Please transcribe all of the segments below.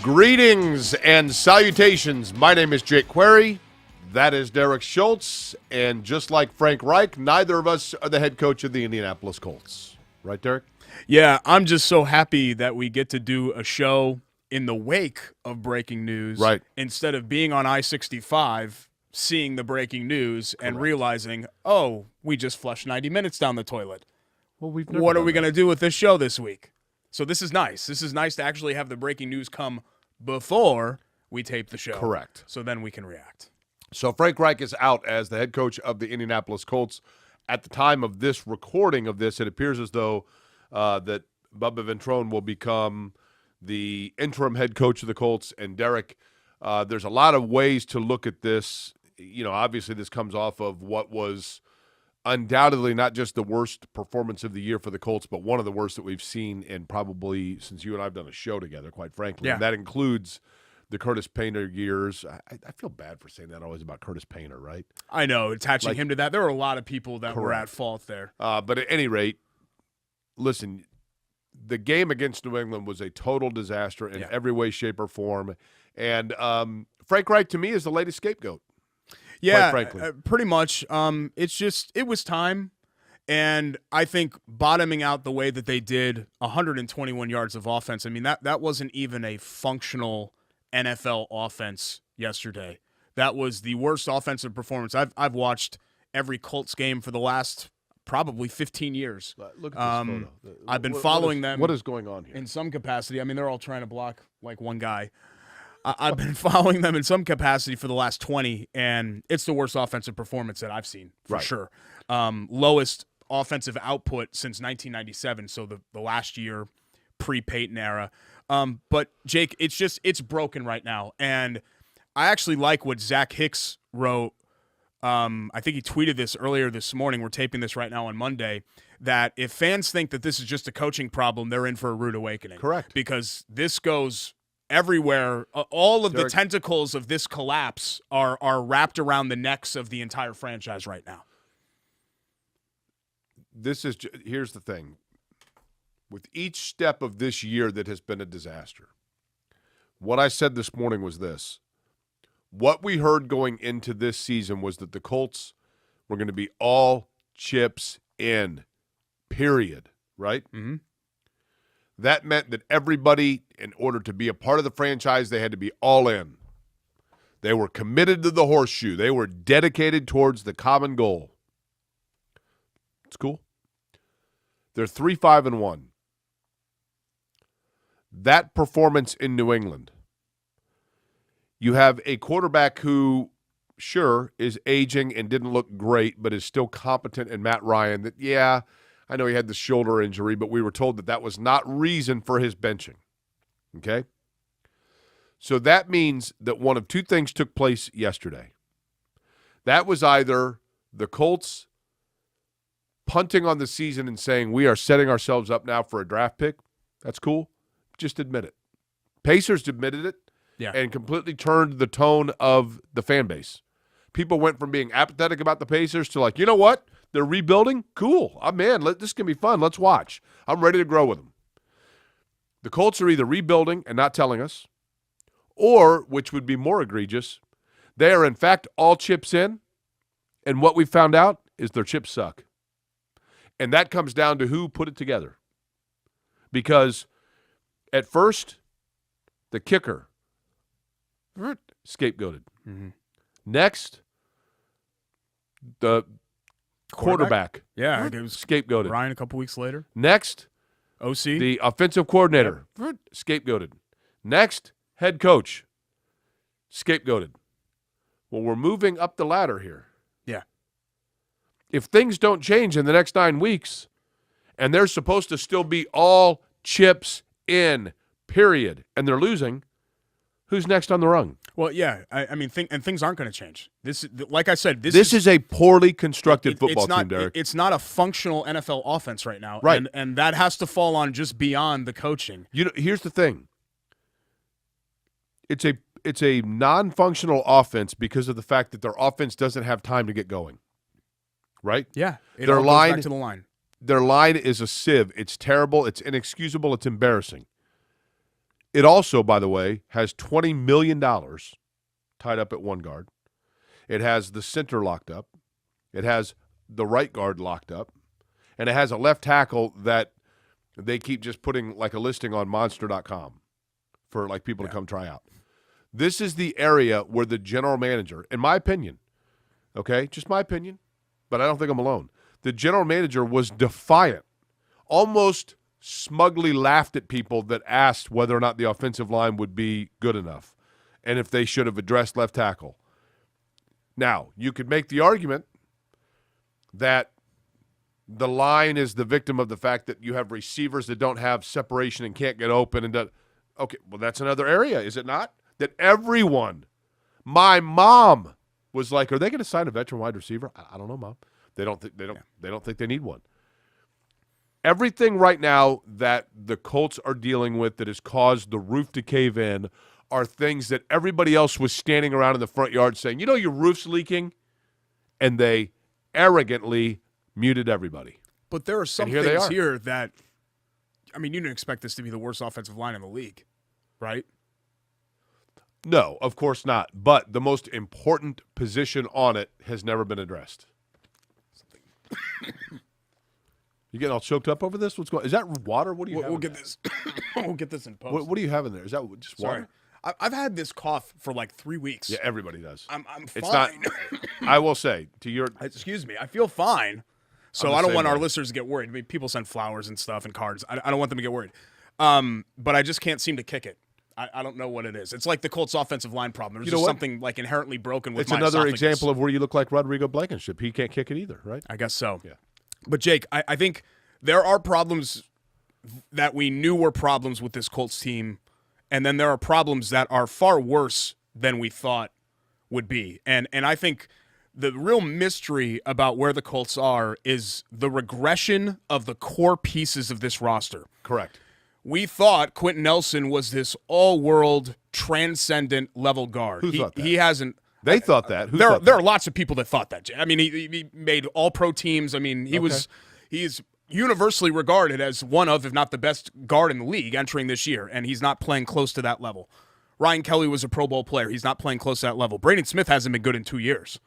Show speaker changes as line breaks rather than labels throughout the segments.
Greetings and salutations. My name is Jake Query. That is Derek Schultz. And just like Frank Reich, neither of us are the head coach of the Indianapolis Colts. Right, Derek?
Yeah, I'm just so happy that we get to do a show in the wake of breaking news.
Right.
Instead of being on I-65, seeing the breaking news and realizing, oh, we just flushed 90 minutes down the toilet.
Well,
What are we going to do with this show this week? So this is nice. This is nice to actually have the breaking news come before we tape the show.
Correct.
So then we can react.
So Frank Reich is out as the head coach of the Indianapolis Colts. At the time of this recording of this, it appears as though that Bubba Ventrone will become the interim head coach of the Colts. And Derek, there's a lot of ways to look at this. You know, obviously this comes off of what was undoubtedly not just the worst performance of the year for the Colts, but one of the worst that we've seen in probably since you and I have done a show together, quite frankly.
Yeah.
And that includes the Curtis Painter years. I feel bad for saying that always about Curtis Painter, right?
I know, attaching him to that. There were a lot of people that were
Correct.
at fault there.
But at any rate, listen, the game against New England was a total disaster in every way, shape, or form. And Frank Reich, to me, is the latest scapegoat.
Yeah,
quite frankly.
pretty much. It was time. And I think bottoming out the way that they did, 121 yards of offense, I mean, that wasn't even a functional NFL offense yesterday. That was the worst offensive performance. I've watched every Colts game for the last probably 15 years.
Look at this photo.
I've been following them.
What is going on here?
In some capacity. I mean, they're all trying to block like one guy. I've been following them in some capacity for the last 20, and it's the worst offensive performance that I've seen, for sure. Lowest offensive output since 1997, so the last year pre-Peyton era. But, Jake, it's broken right now. And I actually like what Zach Hicks wrote. I think he tweeted this earlier this morning. We're taping this right now on Monday, that if fans think that this is just a coaching problem, they're in for a rude awakening.
Correct.
Because this goes everywhere. All of
Derek,
the tentacles of this collapse are wrapped around the necks of the entire franchise right now.
Here's the thing. With each step of this year that has been a disaster, what I said this morning was this. What we heard going into this season was that the Colts were going to be all chips in, period, right?
Mm-hmm.
That meant that everybody, in order to be a part of the franchise, they had to be all in. They were committed to the horseshoe. They were dedicated towards the common goal. It's cool. They're 3-5-1. That performance in New England, you have a quarterback who, sure, is aging and didn't look great, but is still competent in Matt Ryan. That, yeah, I know he had the shoulder injury, but we were told that that was not reason for his benching. Okay? So that means that one of two things took place yesterday. That was either the Colts punting on the season and saying, we are setting ourselves up now for a draft pick. That's cool. Just admit it. Pacers admitted it.
Yeah.
And completely turned the tone of the fan base. People went from being apathetic about the Pacers to like, you know what? They're rebuilding? Cool. I'm in. This can be fun. Let's watch. I'm ready to grow with them. The Colts are either rebuilding and not telling us, or, which would be more egregious, they are in fact all chips in, and what we found out is their chips suck. And that comes down to who put it together. Because at first, the kicker, scapegoated.
Mm-hmm.
Next, the quarterback.
Yeah, it was
Scapegoated.
Ryan a couple weeks later.
Next,
OC.
the offensive coordinator. Scapegoated. Next, head coach. Scapegoated. Well, we're moving up the ladder here.
Yeah.
If things don't change in the next 9 weeks, and they're supposed to still be all chips in, period, and they're losing, who's next on the rung?
Well, yeah, I mean, things aren't going to change. This, like I said,
this is a poorly constructed football team, Derek.
It's not a functional NFL offense right now,
right?
And that has to fall on just beyond the coaching.
You know, here's the thing. It's a non-functional offense because of the fact that their offense doesn't have time to get going. Right?
Yeah, it
their
all goes
line
back to the line.
Their line is a sieve. It's terrible. It's inexcusable. It's embarrassing. It also, by the way, has $20 million tied up at one guard. It has the center locked up. It has the right guard locked up. And it has a left tackle that they keep just putting like a listing on monster.com for like people to come try out. This is the area where the general manager, in my opinion, okay, just my opinion, but I don't think I'm alone. The general manager was defiant, almost smugly laughed at people that asked whether or not the offensive line would be good enough and if they should have addressed left tackle. Now, you could make the argument that the line is the victim of the fact that you have receivers that don't have separation and can't get open. Okay, well, that's another area, is it not? That everyone, my mom was like, are they going to sign a veteran wide receiver? I don't know, Mom. They don't think they need one. Everything right now that the Colts are dealing with that has caused the roof to cave in are things that everybody else was standing around in the front yard saying, your roof's leaking, and they arrogantly muted everybody.
But there are some things here that, you didn't expect this to be the worst offensive line in the league, right?
No, of course not. But the most important position on it has never been addressed. You getting all choked up over this? What's going on? Is that water? What do you have?
We'll get this. We'll get this in post.
What do you have in there? Is that just water?
Sorry. I've had this cough for like 3 weeks.
Yeah, everybody does.
I'm fine.
It's not. I will say to your.
Excuse me. I feel fine. So I don't want our listeners to get worried. People send flowers and stuff and cards. I don't want them to get worried. But I just can't seem to kick it. I don't know what it is. It's like the Colts' offensive line problem. There's just something like inherently broken with my esophagus. It's another
example of where you look like Rodrigo Blankenship. He can't kick it either, right?
I guess so.
Yeah.
But, Jake, I think there are problems that we knew were problems with this Colts team, and then there are problems that are far worse than we thought would be. And I think the real mystery about where the Colts are is the regression of the core pieces of this roster.
Correct.
We thought Quentin Nelson was this all-world, transcendent level guard.
Who thought that?
He hasn't.
They thought that.
There are lots of people that thought that. He made all-pro teams. He's universally regarded as one of, if not the best guard in the league entering this year, and he's not playing close to that level. Ryan Kelly was a Pro Bowl player. He's not playing close to that level. Braden Smith hasn't been good in 2 years.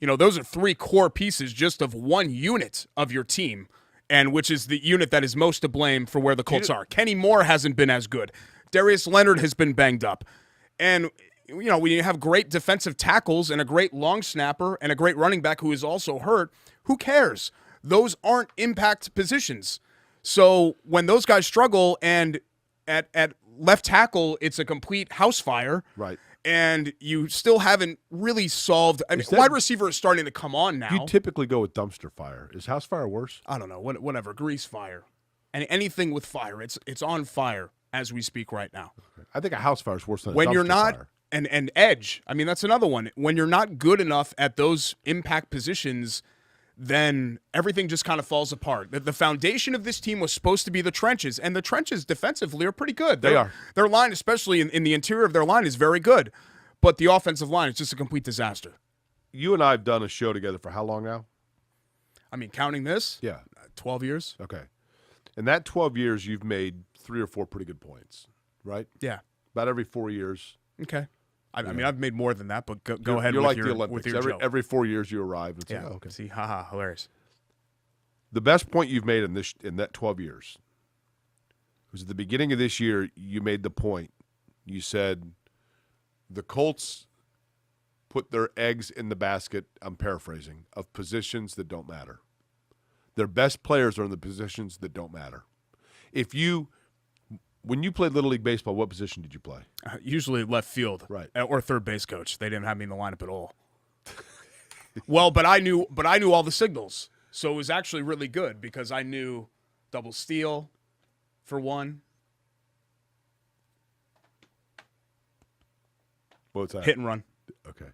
Those are three core pieces just of one unit of your team, and which is the unit that is most to blame for where the Colts are. Kenny Moore hasn't been as good. Darius Leonard has been banged up. And, when you have great defensive tackles and a great long snapper and a great running back who is also hurt, who cares? Those aren't impact positions. So when those guys struggle and at left tackle, it's a complete house fire.
Right.
And you still haven't really solved. Wide receiver is starting to come on now.
You typically go with dumpster fire. Is house fire worse?
I don't know. Whatever. Grease fire. And anything with fire. It's on fire as we speak right now.
Okay. I think a house fire is worse than
when
a dumpster
you're not
fire.
And edge. That's another one. When you're not good enough at those impact positions, then everything just kind of falls apart. The foundation of this team was supposed to be the trenches, and the trenches defensively are pretty good.
They are.
Their line, especially in the interior of their line, is very good. But the offensive line is just a complete disaster.
You and I have done a show together for how long now?
Counting this?
Yeah.
12 years.
Okay. In that 12 years, you've made 3 or 4 pretty good points, right?
Yeah.
About every 4 years.
Okay. I've made more than that, but go ahead.
You're
with
like
your,
the Olympics.
With your
Every 4 years you arrive. And
yeah.
Say, okay.
See, haha, hilarious.
The best point you've made in that 12 years was at the beginning of this year. You made the point. You said the Colts put their eggs in the basket. I'm paraphrasing, of positions that don't matter. Their best players are in the positions that don't matter. When you played Little League Baseball, what position did you play?
Usually left field,
right,
or third base coach. They didn't have me in the lineup at all. Well, but I knew all the signals, so it was actually really good because I knew double steal, for one.
What's that?
Hit and run.
Okay.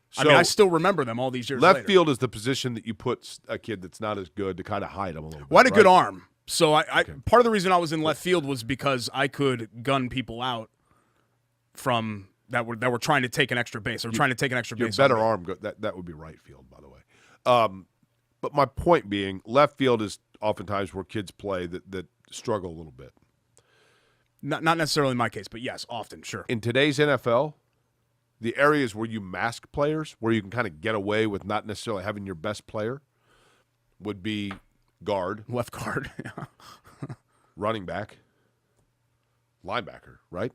So, I still remember them all these years
left
later.
field is the position that you put a kid that's not as good to kind of hide him a little bit.
What a good arm. So
okay.
Part of the reason I was in left field was because I could gun people out from that were trying to take an extra base or trying to take an extra base.
Your better arm, that would be right field, by the way. But my point being, left field is oftentimes where kids play that struggle a little bit.
Not necessarily in my case, but yes, often, sure.
In today's NFL, the areas where you mask players, where you can kind of get away with not necessarily having your best player, would be guard,
left guard,
running back, linebacker, right?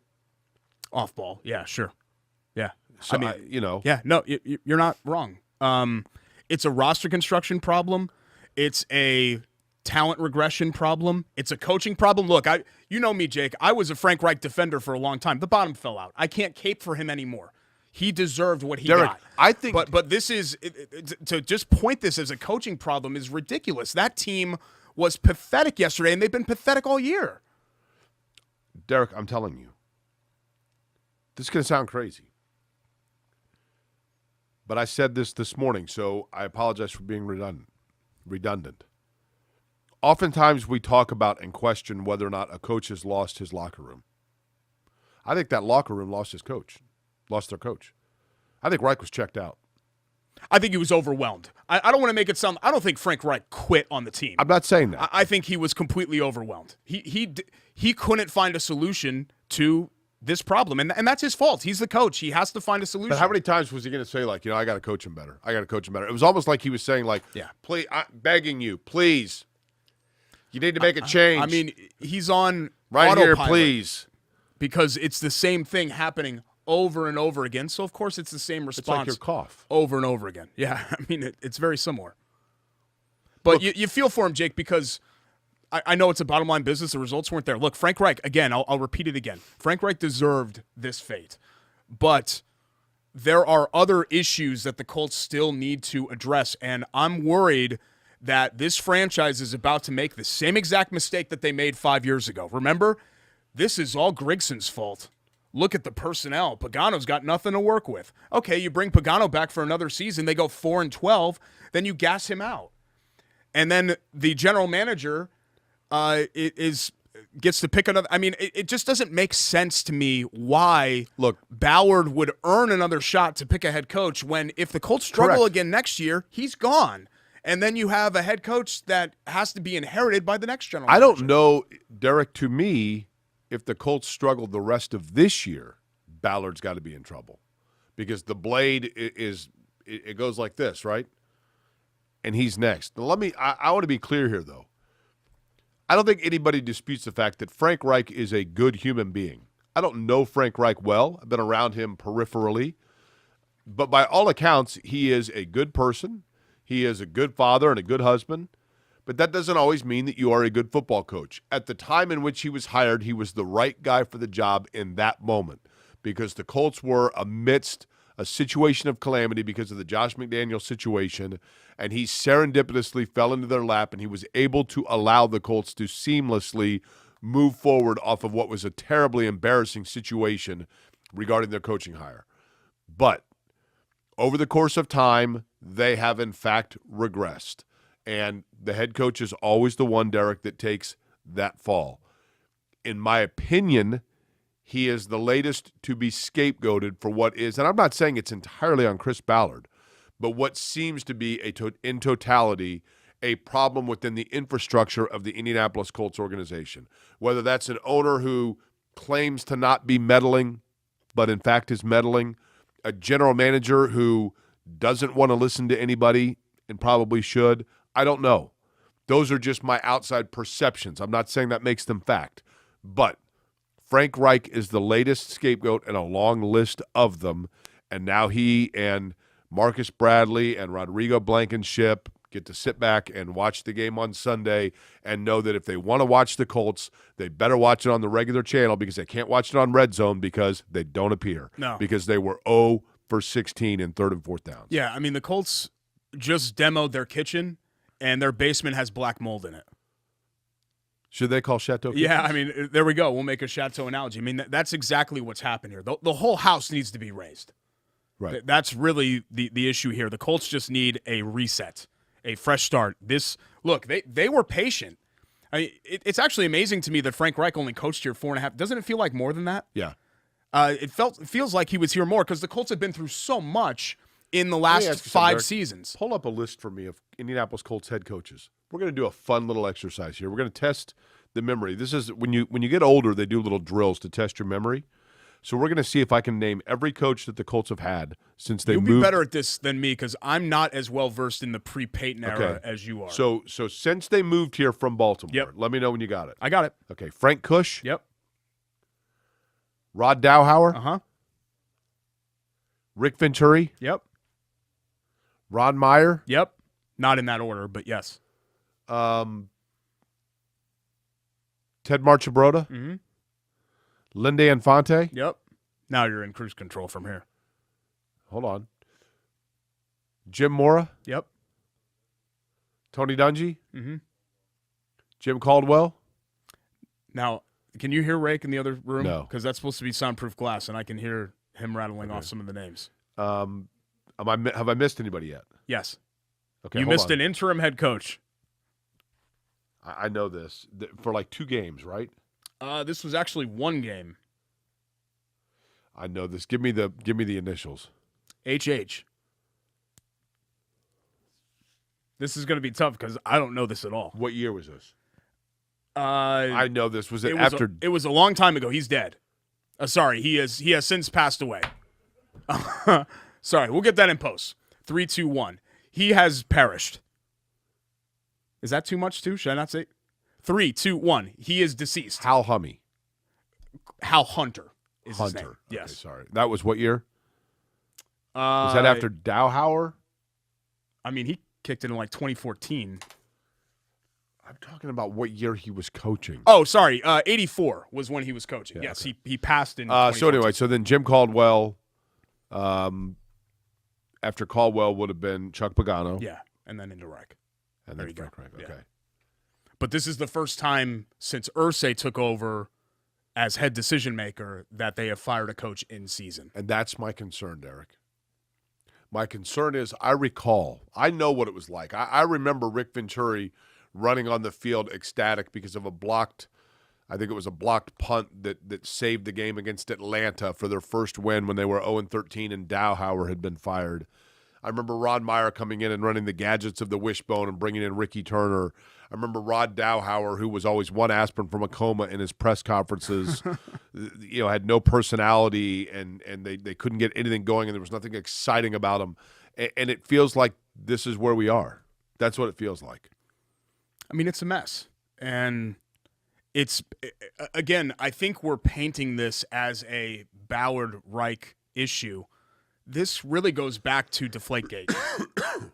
Off ball, yeah, sure, yeah.
So
yeah, no, you're not wrong. It's a roster construction problem. It's a talent regression problem. It's a coaching problem. Look, you know me, Jake. I was a Frank Reich defender for a long time. The bottom fell out. I can't cape for him anymore. He deserved what he
Derek,
got.
I think,
but this is to just point this as a coaching problem is ridiculous. That team was pathetic yesterday, and they've been pathetic all year.
Derek, I'm telling you, this is going to sound crazy, but I said this morning, so I apologize for being redundant. Oftentimes we talk about and question whether or not a coach has lost his locker room. I think that locker room lost their coach. I think Reich was checked out.
I think he was overwhelmed. I don't want to make it sound – I don't think Frank Reich quit on the team.
I'm not saying that.
I think he was completely overwhelmed. He couldn't find a solution to this problem, and that's his fault. He's the coach. He has to find a solution.
But how many times was he going to say, like, I got to coach him better. I got to coach him better. It was almost like he was saying, like, please, I'm begging you, please. You need to make a change.
I mean, he's on
right
autopilot
here, please.
Because it's the same thing happening over and over again. So, of course, it's the same response.
It's like your cough.
Over and over again. Yeah, I mean, it's very similar. But look, you feel for him, Jake, because I know it's a bottom line business. The results weren't there. Look, Frank Reich, again, I'll repeat it again. Frank Reich deserved this fate. But there are other issues that the Colts still need to address. And I'm worried that this franchise is about to make the same exact mistake that they made 5 years ago. Remember, this is all Grigson's fault. Look at the personnel. Pagano's got nothing to work with. Okay, you bring Pagano back for another season. They go 4-12. Then you gas him out. And then the general manager gets to pick another. I mean, it just doesn't make sense to me why Ballard would earn another shot to pick a head coach when if the Colts struggle again next year, he's gone. And then you have a head coach that has to be inherited by the next general manager.
I don't know, Derek, to me, if the Colts struggle the rest of this year, Ballard's got to be in trouble. Because the blade it goes like this, right? And he's next. Now, I want to be clear here, though. I don't think anybody disputes the fact that Frank Reich is a good human being. I don't know Frank Reich well. I've been around him peripherally. But by all accounts, he is a good person. He is a good father and a good husband, but that doesn't always mean that you are a good football coach. At the time in which he was hired, he was the right guy for the job in that moment because the Colts were amidst a situation of calamity because of the Josh McDaniels situation, and he serendipitously fell into their lap, and he was able to allow the Colts to seamlessly move forward off of what was a terribly embarrassing situation regarding their coaching hire. But over the course of time, they have, in fact, regressed. And the head coach is always the one, Derek, that takes that fall. In my opinion, he is the latest to be scapegoated for what is, and I'm not saying it's entirely on Chris Ballard, but what seems to be, in totality, a problem within the infrastructure of the Indianapolis Colts organization. Whether that's an owner who claims to not be meddling, but in fact is meddling, a general manager who doesn't want to listen to anybody and probably should. I don't know. Those are just my outside perceptions. I'm not saying that makes them fact. But Frank Reich is the latest scapegoat in a long list of them. And now he and Marcus Bradley and Rodrigo Blankenship get to sit back and watch the game on Sunday and know that if they want to watch the Colts, they better watch it on the regular channel because they can't watch it on Red Zone because they don't appear.
No.
Because they were 0 for 16 in third and fourth downs.
Yeah, I mean, the Colts just demoed their kitchen, and their basement has black mold in it.
Should they call Chateau kitchens?
Yeah, I mean, there we go. We'll make a Chateau analogy. I mean, that's exactly what's happened here. The whole house needs to be raised.
Right.
That's really the issue here. The Colts just need a reset, a fresh start. Look, they were patient. I mean, it's actually amazing to me that Frank Reich only coached here 4.5. Doesn't it feel like more than that?
Yeah.
It feels like he was here more because the Colts have been through so much in the
me
last
ask you something,
5
Derek.
seasons.
Pull up a list for me of Indianapolis Colts head coaches. We're going to do a fun little exercise here. We're going to test the memory. This is when you get older, they do little drills to test your memory. So we're going to see if I can name every coach that the Colts have had since they moved.
You'll be better at this than me because I'm not as well versed in the pre-Peyton era as you are.
So since they moved here from Baltimore,
Yep.
let me know when you got it.
I got it.
Okay, Frank Kush.
Yep.
Rod Dowhauer.
Uh-huh.
Rick Venturi.
Yep.
Ron Meyer.
Yep. Not in that order, but yes.
Ted Marchibroda.
Mm-hmm.
Linda Infante.
Yep. Now you're in cruise control from here.
Hold on. Jim Mora.
Yep.
Tony Dungy.
Mm-hmm.
Jim Caldwell.
Now, can you hear Rake in the other room?
No.
Because that's supposed to be soundproof glass, and I can hear him rattling off some of the names.
Have I missed anybody yet?
Yes.
Okay,
you
hold
missed
on.
an interim head coach.
I know this for like 2 games, right?
This was actually 1 game.
I know this. Give me the initials.
HH. This is going to be tough because I don't know this at all.
What year was this?
I
I know this. Was it,
was
after?
it was a long time ago. He's dead. Sorry, he has since passed away. Sorry, we'll get that in post. 3, 2, 1. He has perished. Is that too much too? Should I not say? 3, 2, 1. He is deceased.
Hal Hummy.
Hal Hunter is his name.
Hunter.
Yes.
Okay, sorry. That was what year? Was that after Dowhauer?
I mean, he kicked it in like 2014.
I'm talking about what year he was coaching.
Oh, sorry. 84 was when he was coaching.
Yeah,
Yes,
okay.
he passed in.
So anyway, so then Jim Caldwell. After Caldwell would have been Chuck Pagano.
Yeah, and then into Reich.
And
There
then
you
Frank
go.
Reich.
Yeah.
Okay.
But this is the first time since Irsay took over as head decision maker that they have fired a coach in season.
And that's my concern, Derek. My concern is I know what it was like. I remember Rick Venturi running on the field ecstatic because of a blocked punt that saved the game against Atlanta for their first win when they were 0-13 and Dowhauer had been fired. I remember Ron Meyer coming in and running the gadgets of the wishbone and bringing in Ricky Turner. I remember Rod Dowhauer, who was always one aspirin from a coma in his press conferences, had no personality and they couldn't get anything going and there was nothing exciting about him. And it feels like this is where we are. That's what it feels like.
I mean, it's a mess. And it's, again, I think we're painting this as a Ballard Reich issue. This really goes back to Deflategate.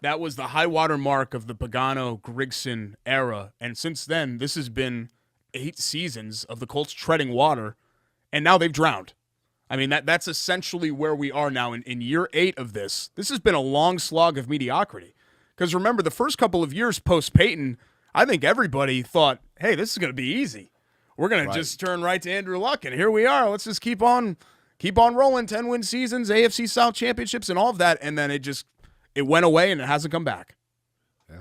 That was the high water mark of the Pagano-Grigson era. And since then, this has been 8 seasons of the Colts treading water, and now they've drowned. I mean, that's essentially where we are now in year 8 of this. This has been a long slog of mediocrity. Because remember, the first couple of years post-Peyton, I think everybody thought, hey, this is going to be easy. We're going to just turn right to Andrew Luck, and here we are. Let's just keep on rolling, 10-win seasons, AFC South championships, and all of that. And then it went away, and it hasn't come back.
Yeah.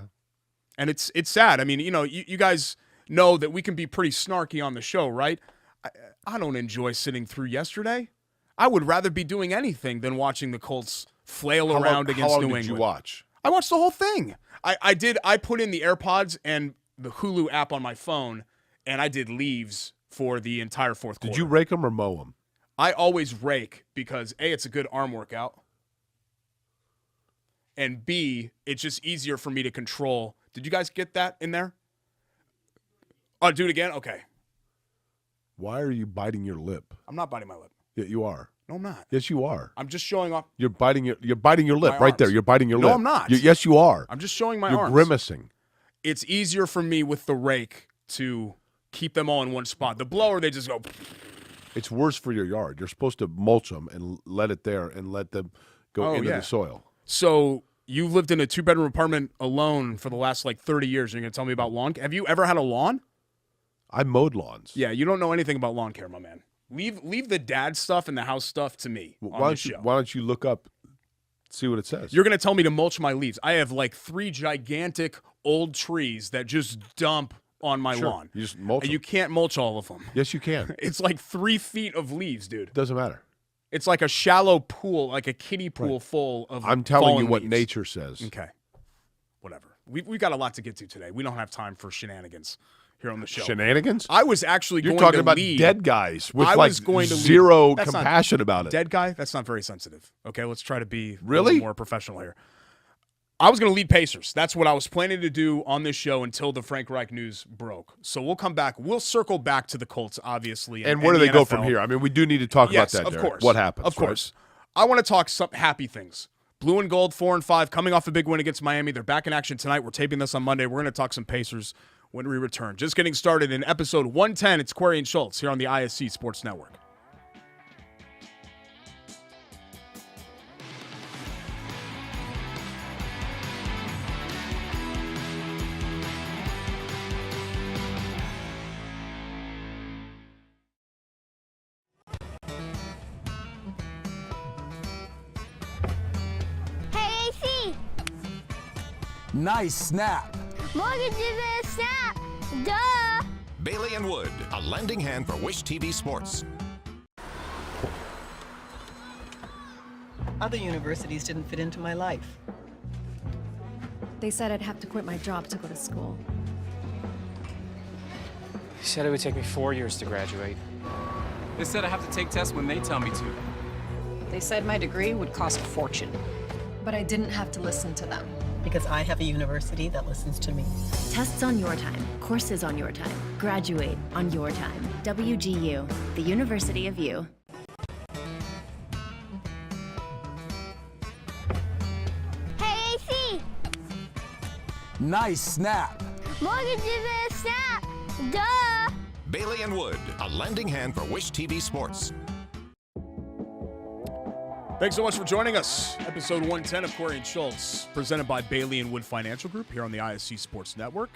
And it's sad. I mean, you guys know that we can be pretty snarky on the show, right? I don't enjoy sitting through yesterday. I would rather be doing anything than watching the Colts flail around against
How long
New
did
England.
you watch?
I watched the whole thing. I put in the AirPods and the Hulu app on my phone, and I did leaves for the entire fourth quarter.
Did you rake them or mow them?
I always rake because A, it's a good arm workout, and B, it's just easier for me to control. Did you guys get that in there? Oh, do it again? Okay.
Why are you biting your lip?
I'm not biting my lip.
Yeah, you are.
No, I'm not.
Yes, you are.
I'm just showing off.
You're biting your lip
My
right there.
arms.
You're biting your
No,
lip.
I'm not.
Yes, you are.
I'm just showing my
You're
arms.
grimacing.
It's easier for me with the rake to keep them all in one spot. The blower, they just go.
It's worse for your yard. You're supposed to mulch them and let it there and let them go into the soil.
So you've lived in a 2-bedroom apartment alone for the last 30 years. You're going to tell me about lawn? Have you ever had a lawn?
I mowed lawns.
Yeah, you don't know anything about lawn care, my man. Leave the dad stuff and the house stuff to me on this show.
Why don't you look up, see what it says?
You're going to tell me to mulch my leaves. I have 3 gigantic old trees that just dump on my lawn.
You just mulch
And
them.
you can't mulch all of them.
Yes, you can.
It's 3 feet of leaves, dude.
Doesn't matter.
It's like a shallow pool, like a kiddie pool full of
I'm telling you
fallen
what
leaves.
nature says.
Okay. Whatever. We've got a lot to get to today. We don't have time for shenanigans here on the show.
Shenanigans?
I was actually
You're
going to
talking about
lead.
dead guys with
I
like
was going to
zero
lead. That's
compassion
not,
about it.
Dead guy? That's not very sensitive. Okay, let's try to be a
Really?
little more professional here. I was going to lead Pacers. That's what I was planning to do on this show until the Frank Reich news broke. So we'll come back. We'll circle back to the Colts, obviously.
And where do
the
they go
NFL.
from here? I mean, we do need to talk about that,
of
Derek.
course.
What happens?
Of course. I want to talk some happy things. Blue and gold, 4-5, coming off a big win against Miami. They're back in action tonight. We're taping this on Monday. We're going to talk some Pacers when we return. Just getting started in episode 110. It's Query and Schultz here on the ISC Sports Network.
Hey, AC!
Nice snap.
Mortgage is a snap! Duh!
Bailey and Wood, a lending hand for Wish TV Sports.
Other universities didn't fit into my life.
They said I'd have to quit my job to go to school.
They said it would take me 4 years to graduate. They said I have to take tests when they tell me to.
They said my degree would cost a fortune.
But I didn't have to listen to them.
Because I have a university that listens to me.
Tests on your time, courses on your time, graduate on your time. WGU, the University of You.
Hey, AC!
Nice snap.
Mortgage is a snap! Duh!
Bailey and Wood, a lending hand for Wish TV Sports.
Thanks so much for joining us. Episode 110 of Query and Schultz, presented by Bailey and Wood Financial Group here on the ISC Sports Network.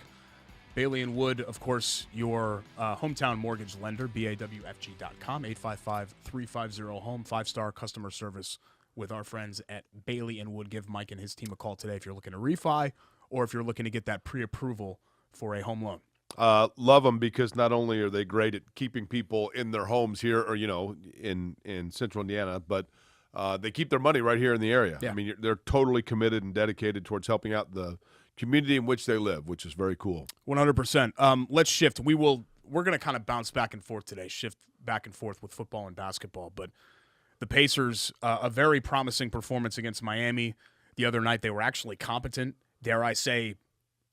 Bailey and Wood, of course, your hometown mortgage lender, BAWFG.com, 855-350-HOME, 5-star customer service with our friends at Bailey and Wood. Give Mike and his team a call today if you're looking to refi or if you're looking to get that pre-approval for a home loan.
Love them because not only are they great at keeping people in their homes here or, in central Indiana, but they keep their money right here in the area.
Yeah.
I mean, they're totally committed and dedicated towards helping out the community in which they live, which is very cool.
100%. Let's shift. We're going to kind of bounce back and forth today, shift back and forth with football and basketball. But the Pacers, a very promising performance against Miami the other night. They were actually competent, dare I say,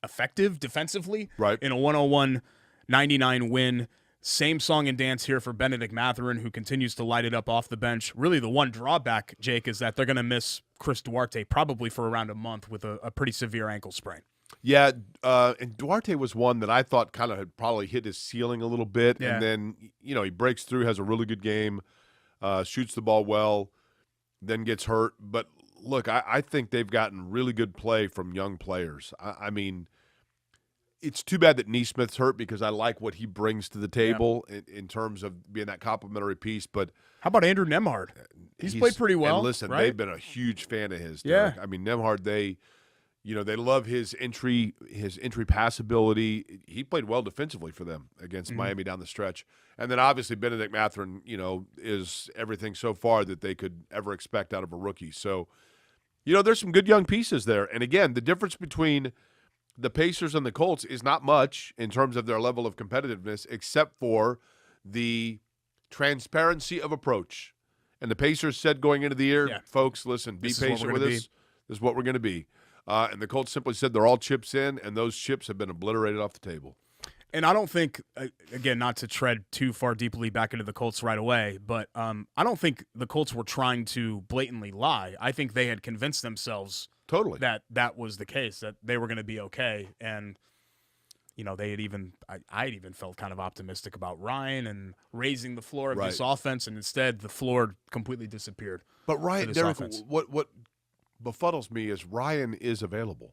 effective defensively in a 101-99 win. Same song and dance here for Benedict Mathurin, who continues to light it up off the bench. Really, the one drawback, Jake, is that they're going to miss Chris Duarte probably for around a month with a pretty severe ankle sprain.
Yeah, and Duarte was one that I thought kind of had probably hit his ceiling a little bit, and then, he breaks through, has a really good game, shoots the ball well, then gets hurt. But, look, I think they've gotten really good play from young players. I mean, it's too bad that Neesmith's hurt because I like what he brings to the table in terms of being that complimentary piece. But
how about Andrew Nembhard? He's played pretty well.
And listen,
right?
they've been a huge fan of his. Derek. I mean, Nembhard, they love his entry pass ability. He played well defensively for them against Miami down the stretch. And then obviously Benedict Mathurin, is everything so far that they could ever expect out of a rookie. So, there's some good young pieces there. And again, the difference between the Pacers and the Colts is not much in terms of their level of competitiveness, except for the transparency of approach. And the Pacers said going into the year, folks, listen, be patient with us. This is what we're going to be. And the Colts simply said they're all chips in, and those chips have been obliterated off the table.
And I don't think, again, not to tread too far deeply back into the Colts right away, but I don't think the Colts were trying to blatantly lie. I think they had convinced themselves
totally
that was the case, that they were going to be okay. And, they had even – I had even felt kind of optimistic about Ryan and raising the floor of this offense, and instead the floor completely disappeared.
But Ryan, Derek, what befuddles me is Ryan is available.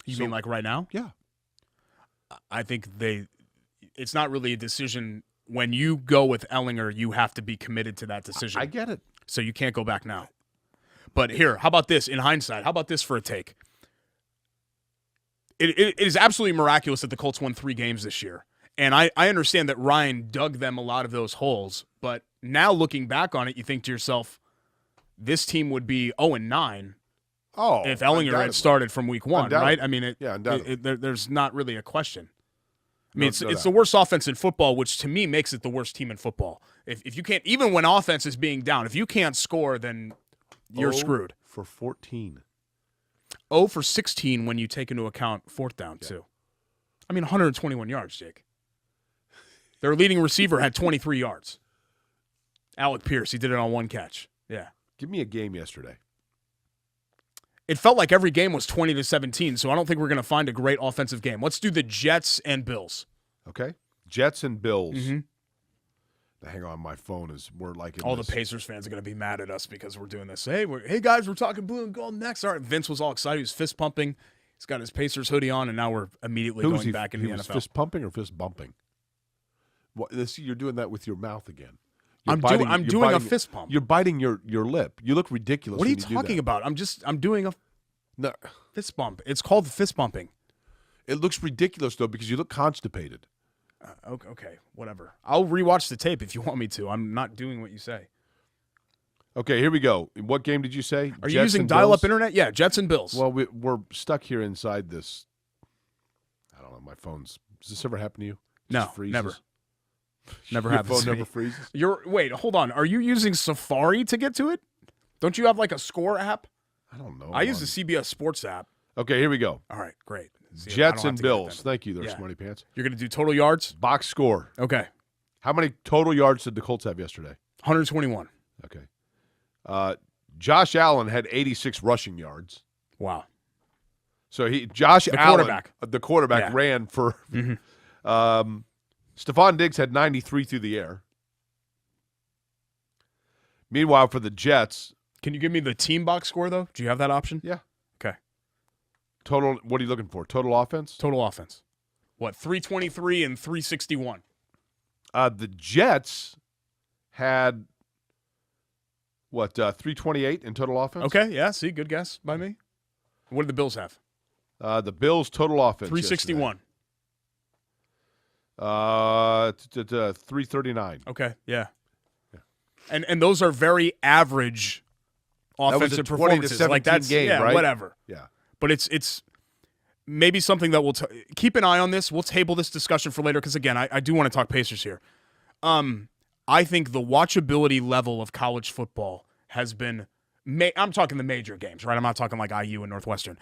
You mean like right now?
Yeah.
I think it's not really a decision. When you go with Ellinger, you have to be committed to that decision.
I get it.
So you can't go back now. But here, how about this in hindsight? How about this for a take? It is absolutely miraculous that the Colts won 3 games this year. And I understand that Ryan dug them a lot of those holes, but now looking back on it, you think to yourself, this team would be 0-9 if Ellinger had started from week 1, right? I mean, there's not really a question. I mean, it's the worst offense in football, which to me makes it the worst team in football. If you can't, even when offense is being down, if you can't score, then you're screwed.
For 14.
0 for 16 when you take into account fourth down, too. I mean, 121 yards, Jake. Their leading receiver had 23 yards. Alec Pierce, he did it on 1 catch. Yeah.
Give me a game yesterday.
It felt like every game was 20-17, so I don't think we're going to find a great offensive game. Let's do the Jets and Bills.
Okay. Jets and Bills. Hang on, my phone is
all the Pacers fans are going to be mad at us because we're doing this. Hey, guys, we're talking blue and gold next. All right, Vince was all excited. He was fist pumping. He's got his Pacers hoodie on, and now we're immediately going back into the NFL.
Fist pumping or fist bumping? You're doing that with your mouth again.
I'm doing a fist pump.
You're biting your lip. You look ridiculous.
What are you talking about? I'm doing a fist bump. It's called fist bumping.
It looks ridiculous though because you look constipated.
Okay, whatever. I'll rewatch the tape if you want me to. I'm not doing what you say.
Okay, here we go. What game did you say?
Are you using dial-up internet? Yeah, Jets and Bills.
Well, we're stuck here inside this. I don't know. My phone's. Does this ever happen to you?
No, never. Never happens.
Your phone never freezes?
Wait, hold on. Are you using Safari to get to it? Don't you have like a score app?
I don't know.
I use the CBS Sports app.
Okay, here we go.
All right, great.
Jets and Bills. Thank you there, Smarty Pants.
You're going to do total yards?
Box score.
Okay.
How many total yards did the Colts have yesterday?
121.
Okay. Josh Allen had 86 rushing yards.
Wow.
So the quarterback ran for Stephon Diggs had 93 through the air. Meanwhile, for the Jets.
Can you give me the team box score, though? Do you have that option?
Yeah.
Okay.
Total, what are you looking for? Total offense?
Total offense. What, 323 and 361?
The Jets had, 328 in total offense?
Okay, yeah, see, good guess by me. What did the Bills have?
The Bills' total offense
361.
339.
Okay, yeah. And those are very average offensive performances. Like that's
game, right?
Whatever.
Yeah.
But it's maybe something that we'll keep an eye on this. We'll table this discussion for later because again, I do want to talk Pacers here. I think the watchability level of college football has been I'm talking the major games, right? I'm not talking like IU and Northwestern.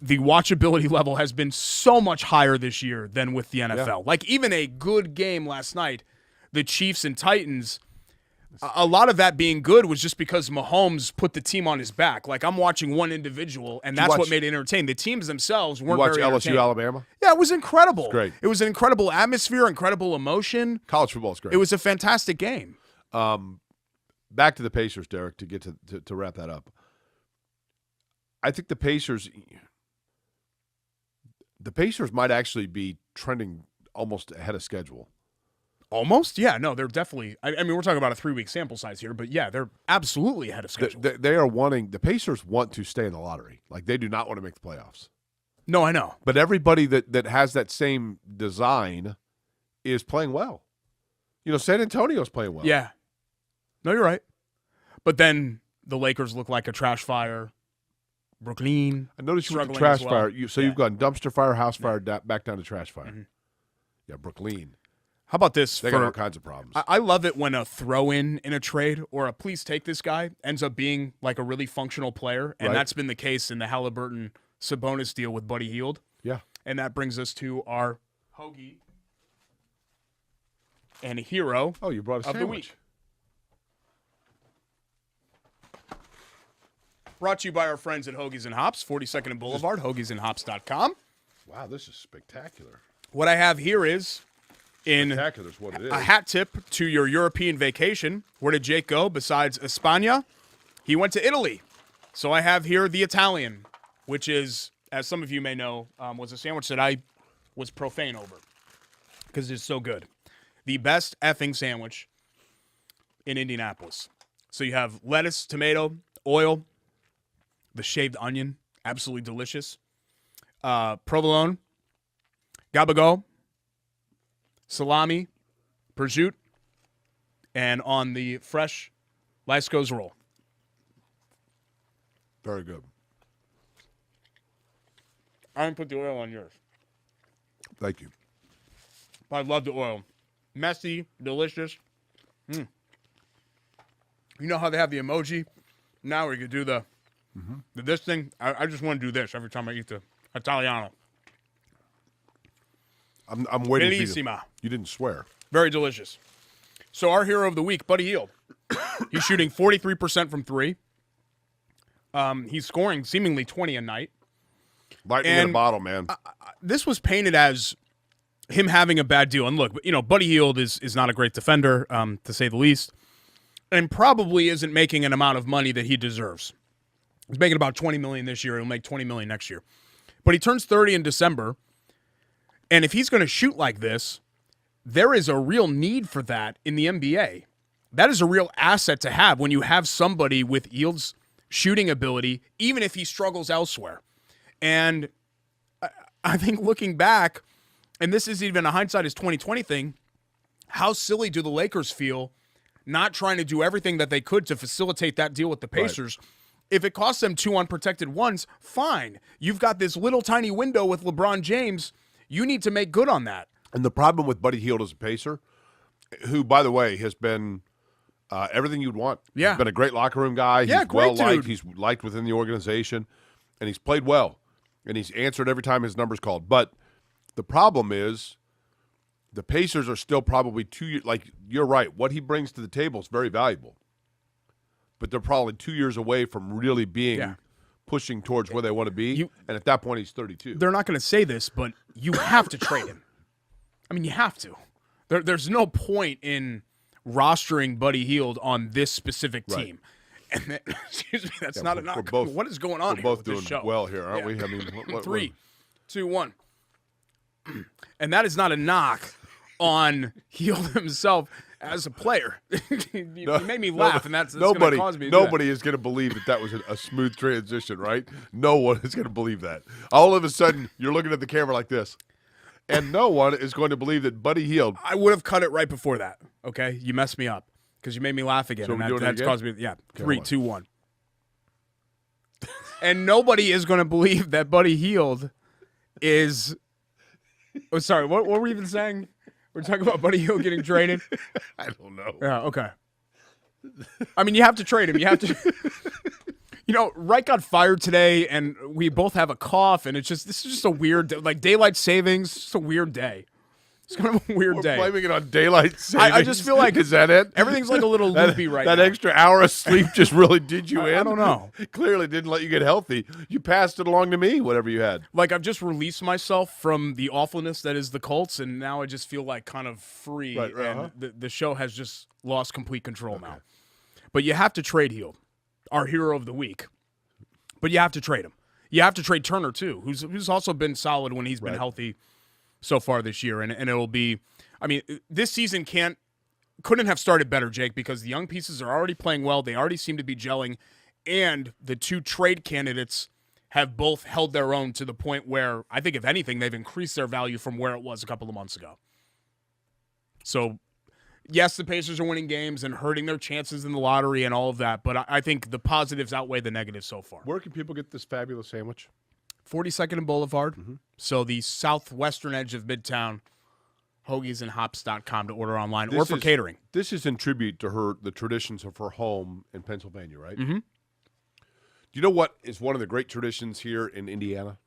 The watchability level has been so much higher this year than with the NFL. Yeah. Like even a good game last night, the Chiefs and Titans, a lot of that being good was just because Mahomes put the team on his back. Like I'm watching one individual, and that's what made it entertaining. The teams themselves weren't very entertaining.
LSU, Alabama?
Yeah, it was incredible.
It's great.
It was an incredible atmosphere, incredible emotion.
College football is great.
It was a fantastic game.
Back to the Pacers, Derek, to get to wrap that up. I think the Pacers might actually be trending almost ahead of schedule.
Almost? Yeah, no, they're definitely – I mean, we're talking about a 3-week sample size here, but, yeah, they're absolutely ahead of schedule.
They are wanting – the Pacers want to stay in the lottery. Like, they do not want to make the playoffs.
No, I know.
But everybody that has that same design is playing well. You know, San Antonio's playing well.
Yeah. No, you're right. But then the Lakers look like a trash fire. Brooklyn.
I noticed you went to trash fire. You've gone dumpster fire, house fire, back down to trash fire. Mm-hmm. Yeah, Brooklyn.
How about this?
They got all kinds of problems.
I love it when a throw-in in a trade or a please take this guy ends up being like a really functional player, and that's been the case in the Halliburton-Sabonis deal with Buddy Hield.
Yeah.
And that brings us to our Hoagie and hero
you brought a
of
sandwich.
the week. Brought to you by our friends at Hoagies and Hops, 42nd and Boulevard, hoagiesandhops.com.
Wow, this is spectacular.
What I have here is
spectacular is what it is.
A hat tip to your European vacation. Where did Jake go besides España? He went to Italy. So I have here the Italian, which is, as some of you may know, was a sandwich that I was profane over because it's so good. The best effing sandwich in Indianapolis. So you have lettuce, tomato, oil, the shaved onion, absolutely delicious. Provolone, gabagool, salami, prosciutto, and on the fresh Lysco's roll.
Very good.
I didn't put the oil on yours.
Thank you.
I love the oil. Messy, delicious. You know how they have the emoji? Now we could do this thing. I just want to do this every time I eat the Italiano.
I'm waiting for you.
Bellissima.
You didn't swear.
Very delicious. So our hero of the week, Buddy Hield. He's shooting 43% from 3. He's scoring seemingly 20 a night.
Lightning in a bottle, man.
This was painted as him having a bad deal. And look, Buddy Hield is not a great defender, to say the least, and probably isn't making an amount of money that he deserves. He's making about $20 million this year. He'll make $20 million next year. But he turns 30 in December, and if he's going to shoot like this, there is a real need for that in the NBA. That is a real asset to have when you have somebody with Hield's shooting ability, even if he struggles elsewhere. And I think looking back, and this isn't even a hindsight is 2020 thing, how silly do the Lakers feel not trying to do everything that they could to facilitate that deal with the Pacers? Right. If it costs them 2 unprotected ones, fine. You've got this little tiny window with LeBron James. You need to make good on that.
And the problem with Buddy Hield as a Pacer, who, by the way, has been everything you'd want.
Yeah.
He's been a great locker room guy.
Yeah,
he's
great
well-liked.
dude.
He's liked within the organization, and he's played well. And he's answered every time his number's called. But the problem is the Pacers are still probably 2 years – like, you're right. What he brings to the table is very valuable. But they're probably 2 years away from really being pushing towards where they want to be. And at that point, he's 32.
They're not going to say this, but you have to trade him. I mean, you have to. There's no point in rostering Buddy Hield on this specific team. Right. And excuse me, that's not a knock. What is going on
here?
We're
both doing well here, aren't we? I mean, what
3, 2, 1. And that is not a knock on Hield himself as a player. You made me laugh, and that's going to cause me to
Nobody is going to believe that was a smooth transition, right? No one is going to believe that. All of a sudden, you're looking at the camera like this. And no one is going to believe that Buddy Hield.
I would have cut it right before that, okay? You messed me up because you made me laugh again.
So
and that's caused me,
okay,
3, 2, 1. And nobody is going to believe that Buddy Hield is – oh, sorry, what were we even saying? We're talking about Buddy Hield getting traded?
I don't know.
Yeah, okay. I mean, you have to trade him. You have to – Reich got fired today, and we both have a cough, and this is just a weird day. Like, daylight savings, just a weird day. It's kind of a weird day.
Blaming it on daylight savings.
I just feel like –
is that it?
Everything's like a little loopy right now.
That extra hour of sleep just really did you in?
I don't know.
Clearly didn't let you get healthy. You passed it along to me, whatever you had.
Like, I've just released myself from the awfulness that is the Colts, and now I just feel like kind of free.
Right,
and the show has just lost complete control now. But you have to trade Hield, our hero of the week. But you have to trade him. You have to trade Turner, too, who's also been solid when he's been healthy so far this year. And it'll be – I mean, this season couldn't have started better, Jake, because the young pieces are already playing well. They already seem to be gelling. And the 2 trade candidates have both held their own to the point where I think, if anything, they've increased their value from where it was a couple of months ago. So – yes, the Pacers are winning games and hurting their chances in the lottery and all of that, but I think the positives outweigh the negatives so far.
Where can people get this fabulous sandwich?
42nd and Boulevard. Mm-hmm. So the southwestern edge of Midtown, hoagiesandhops.com to order online or for catering.
This is in tribute to the traditions of her home in Pennsylvania, right?
Mm-hmm.
Do you know what is one of the great traditions here in Indiana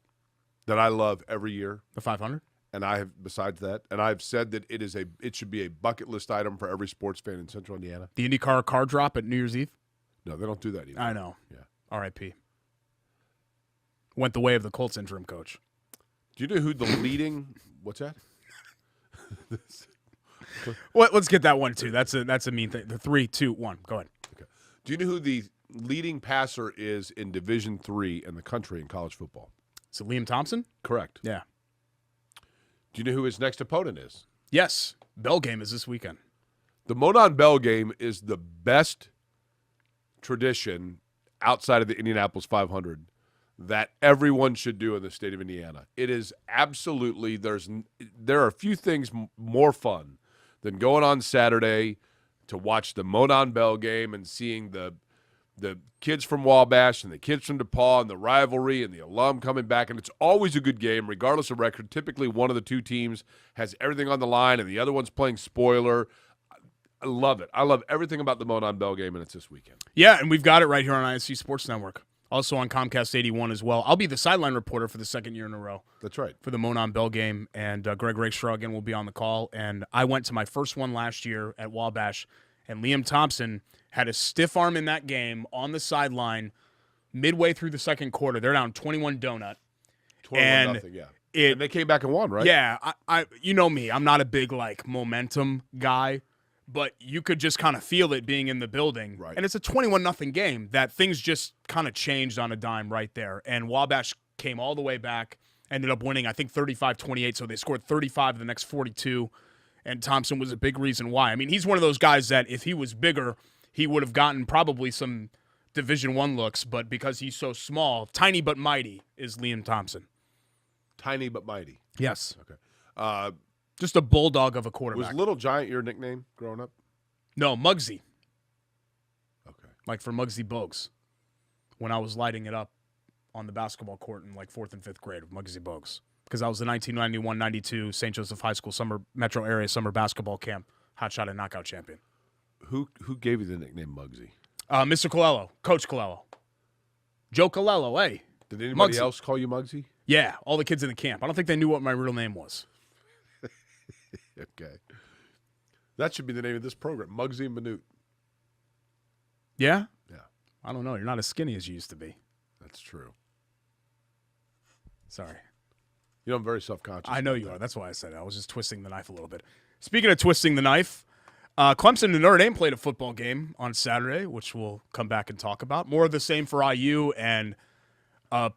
that I love every year?
The 500?
And I've said that it should be a bucket list item for every sports fan in Central Indiana.
The IndyCar car drop at New Year's Eve?
No, they don't do that anymore.
I know.
Yeah.
R.I.P. Went the way of the Colts interim coach.
Do you know who the leading? What's that?
Let's get that one too. That's a mean thing. The 3, 2, 1. Go ahead.
Okay. Do you know who the leading passer is in Division III in the country in college football?
Is it Liam Thompson?
Correct.
Yeah.
Do you know who his next opponent is?
Yes. Bell game is this weekend.
The Monon Bell game is the best tradition outside of the Indianapolis 500 that everyone should do in the state of Indiana. It is absolutely – there are a few things more fun than going on Saturday to watch the Monon Bell game and seeing the kids from Wabash and the kids from DePaul and the rivalry and the alum coming back. And it's always a good game, regardless of record. Typically, one of the two teams has everything on the line and the other one's playing spoiler. I love it. I love everything about the Monon Bell game, and it's this weekend.
Yeah, and we've got it right here on ISC Sports Network. Also on Comcast 81 as well. I'll be the sideline reporter for the second year in a row.
That's right.
For the Monon Bell game, and Greg Rakestraw again will be on the call. And I went to my first one last year at Wabash, and Liam Thompson had a stiff arm in that game on the sideline midway through the second quarter. They're down 21 donut.
21-0, yeah. And they came back and won, right?
Yeah, I you know me. I'm not a big, momentum guy. But you could just kind of feel it being in the building.
Right.
And it's a 21-0 game that things just kind of changed on a dime right there. And Wabash came all the way back, ended up winning, I think, 35-28. So they scored 35 of the next 42. And Thompson was a big reason why. I mean, he's one of those guys that if he was bigger, he would have gotten probably some Division I looks. But because he's so small, tiny but mighty is Liam Thompson.
Tiny but mighty.
Yes.
Okay.
Just a bulldog of a quarterback.
Was Little Giant your nickname growing up?
No, Muggsy.
Okay.
Like for Muggsy Bogues. When I was lighting it up on the basketball court in 4th and 5th grade of Muggsy Bogues. Because I was the 1991-92 St. Joseph High School metro area summer basketball camp hotshot and knockout champion.
Who gave you the nickname Muggsy?
Mr. Colello, Coach Colello. Joe Colello, hey.
Did anybody
Muggsy.
else call you Muggsy?
Yeah, all the kids in the camp. I don't think they knew what my real name was.
Okay. That should be the name of this program, Muggsy and Minute.
Yeah?
Yeah.
I don't know. You're not as skinny as you used to be.
That's true.
Sorry.
You know, I'm very self-conscious.
I know you are. That's why I said it. I was just twisting the knife a little bit. Speaking of twisting the knife, Clemson and Notre Dame played a football game on Saturday, which we'll come back and talk about. More of the same for IU, and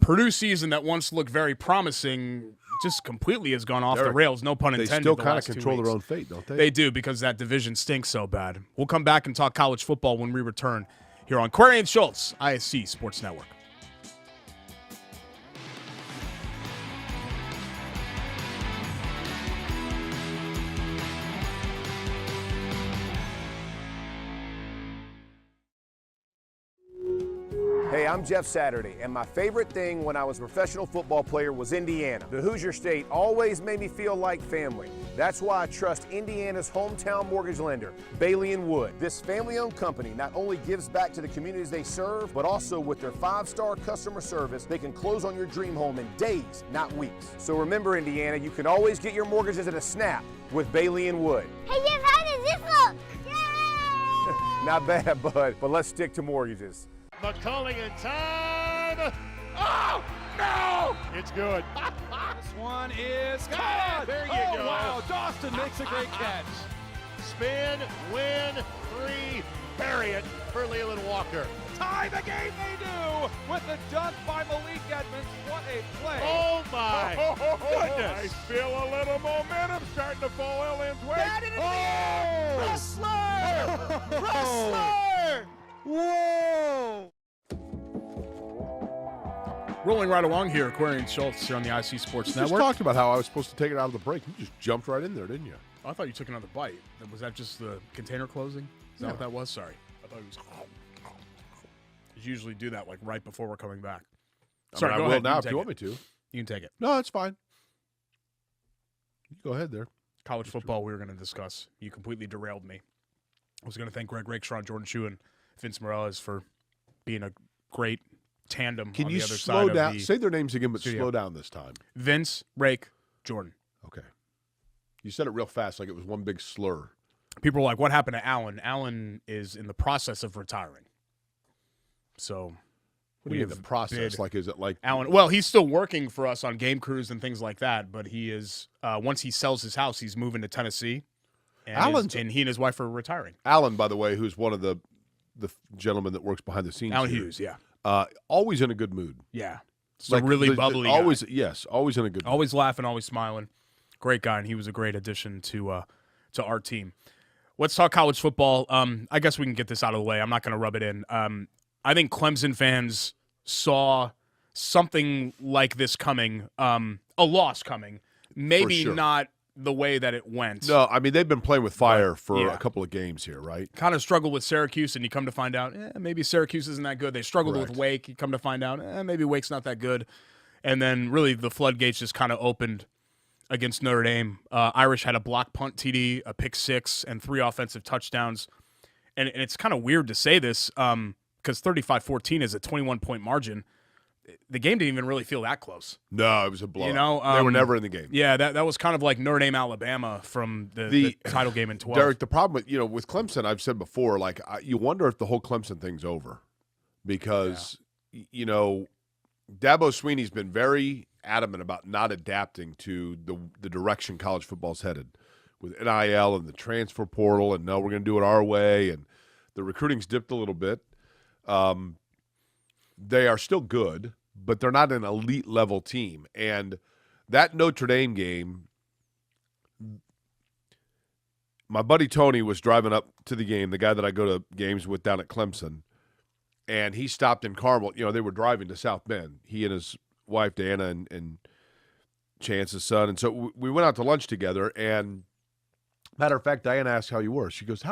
Purdue season that once looked very promising just completely has gone off the rails, no pun intended.
They still kind of control their own fate, don't they?
They do, because that division stinks so bad. We'll come back and talk college football when we return here on Query and Schultz, ISC Sports Network.
Hey, I'm Jeff Saturday, and my favorite thing when I was a professional football player was Indiana. The Hoosier State always made me feel like family. That's why I trust Indiana's hometown mortgage lender, Bailey & Wood. This family-owned company not only gives back to the communities they serve, but also with their 5-star customer service, they can close on your dream home in days, not weeks. So remember, Indiana, you can always get your mortgages at a snap with Bailey & Wood.
Hey, Jeff, how does this look? Yay!
Not bad, bud, but let's stick to mortgages.
McCulling in time. Oh, no! It's good.
This one is
caught. There you go.
Wow, Dawson makes a great catch.
Spin, win, 3, bury it for Leland Walker.
Tie the game they do with the dunk by Malik Edmonds. What a play.
Oh, my goodness.
I feel a little momentum starting to fall Lynn's way.
Down in the
Wrestler! Wrestler! Whoa!
Rolling right along here, Query and Schultz here on the IC Sports
You
Network.
just talked about how I was supposed to take it out of the break. You just jumped right in there, didn't you?
Oh, I thought you took another bite. Was that just the container closing? Is that what that was? Sorry. I thought it was. You usually do that right before we're coming back. Sorry,
I
go
will
ahead.
now if you want me to.
You can take it.
No, it's fine. You go ahead there.
College football we were going to discuss. You completely derailed me. I was going to thank Greg Rakestraw, Jordan Shue, and Vince Morales for being a great tandem
Can
on
you
the other
slow
side
down?
of the
Say their names again, but
studio.
slow down this time.
Vince, Rake, Jordan.
Okay. You said it real fast, like it was one big slur.
People were like, what happened to Allen? Allen is in the process of retiring. So
What do you mean the process? Like, is it like
Allen? Well, he's still working for us on game crews and things like that, but he is once he sells his house, he's moving to Tennessee. And, and he and his wife are retiring.
Allen, by the way, who's one of the gentlemen that works behind the scenes.
Allen
here,
Hughes, yeah.
Always in a good mood.
Yeah. So really bubbly
always,
guy.
yes, always in a good mood.
Always laughing, always smiling. Great guy, and he was a great addition to our team. Let's talk college football. I guess we can get this out of the way. I'm not going to rub it in. I think Clemson fans saw something like this coming, a loss coming. Maybe
sure.
not the way that it went.
No, I mean, they've been playing with fire for a couple of games here, right?
Kind of struggled with Syracuse, and you come to find out, maybe Syracuse isn't that good. They struggled with Wake. You come to find out, maybe Wake's not that good. And then really the floodgates just kind of opened against Notre Dame. Irish had a block punt TD, a pick six, and 3 offensive touchdowns. And it's kind of weird to say this because 35-14 is a 21-point margin. The game didn't even really feel that close.
No, it was a blowout.
You know,
they were never in the game.
Yeah, that was kind of like Notre Dame, Alabama from the title game in 12.
Derek, the problem with Clemson, I've said before, you wonder if the whole Clemson thing's over because Dabo Swinney's been very adamant about not adapting to the direction college football's headed with NIL and the transfer portal, and no, we're going to do it our way, and the recruiting's dipped a little bit. They are still good, but they're not an elite level team. And that Notre Dame game, my buddy Tony was driving up to the game, the guy that I go to games with down at Clemson, and he stopped in Carmel. They were driving to South Bend, he and his wife, Diana, and Chance's son. And so we went out to lunch together, and matter of fact, Diana asked how you were. She goes,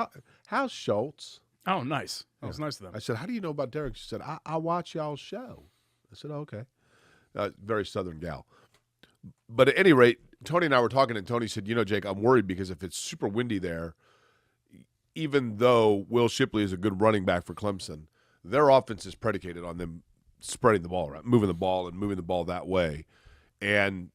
how's Schultz?
Oh, nice. That was nice of them.
I said, how do you know about Derek? She said, I watch y'all's show. I said, oh, okay. Very Southern gal. But at any rate, Tony and I were talking, and Tony said, Jake, I'm worried because if it's super windy there, even though Will Shipley is a good running back for Clemson, their offense is predicated on them spreading the ball around, moving the ball that way. And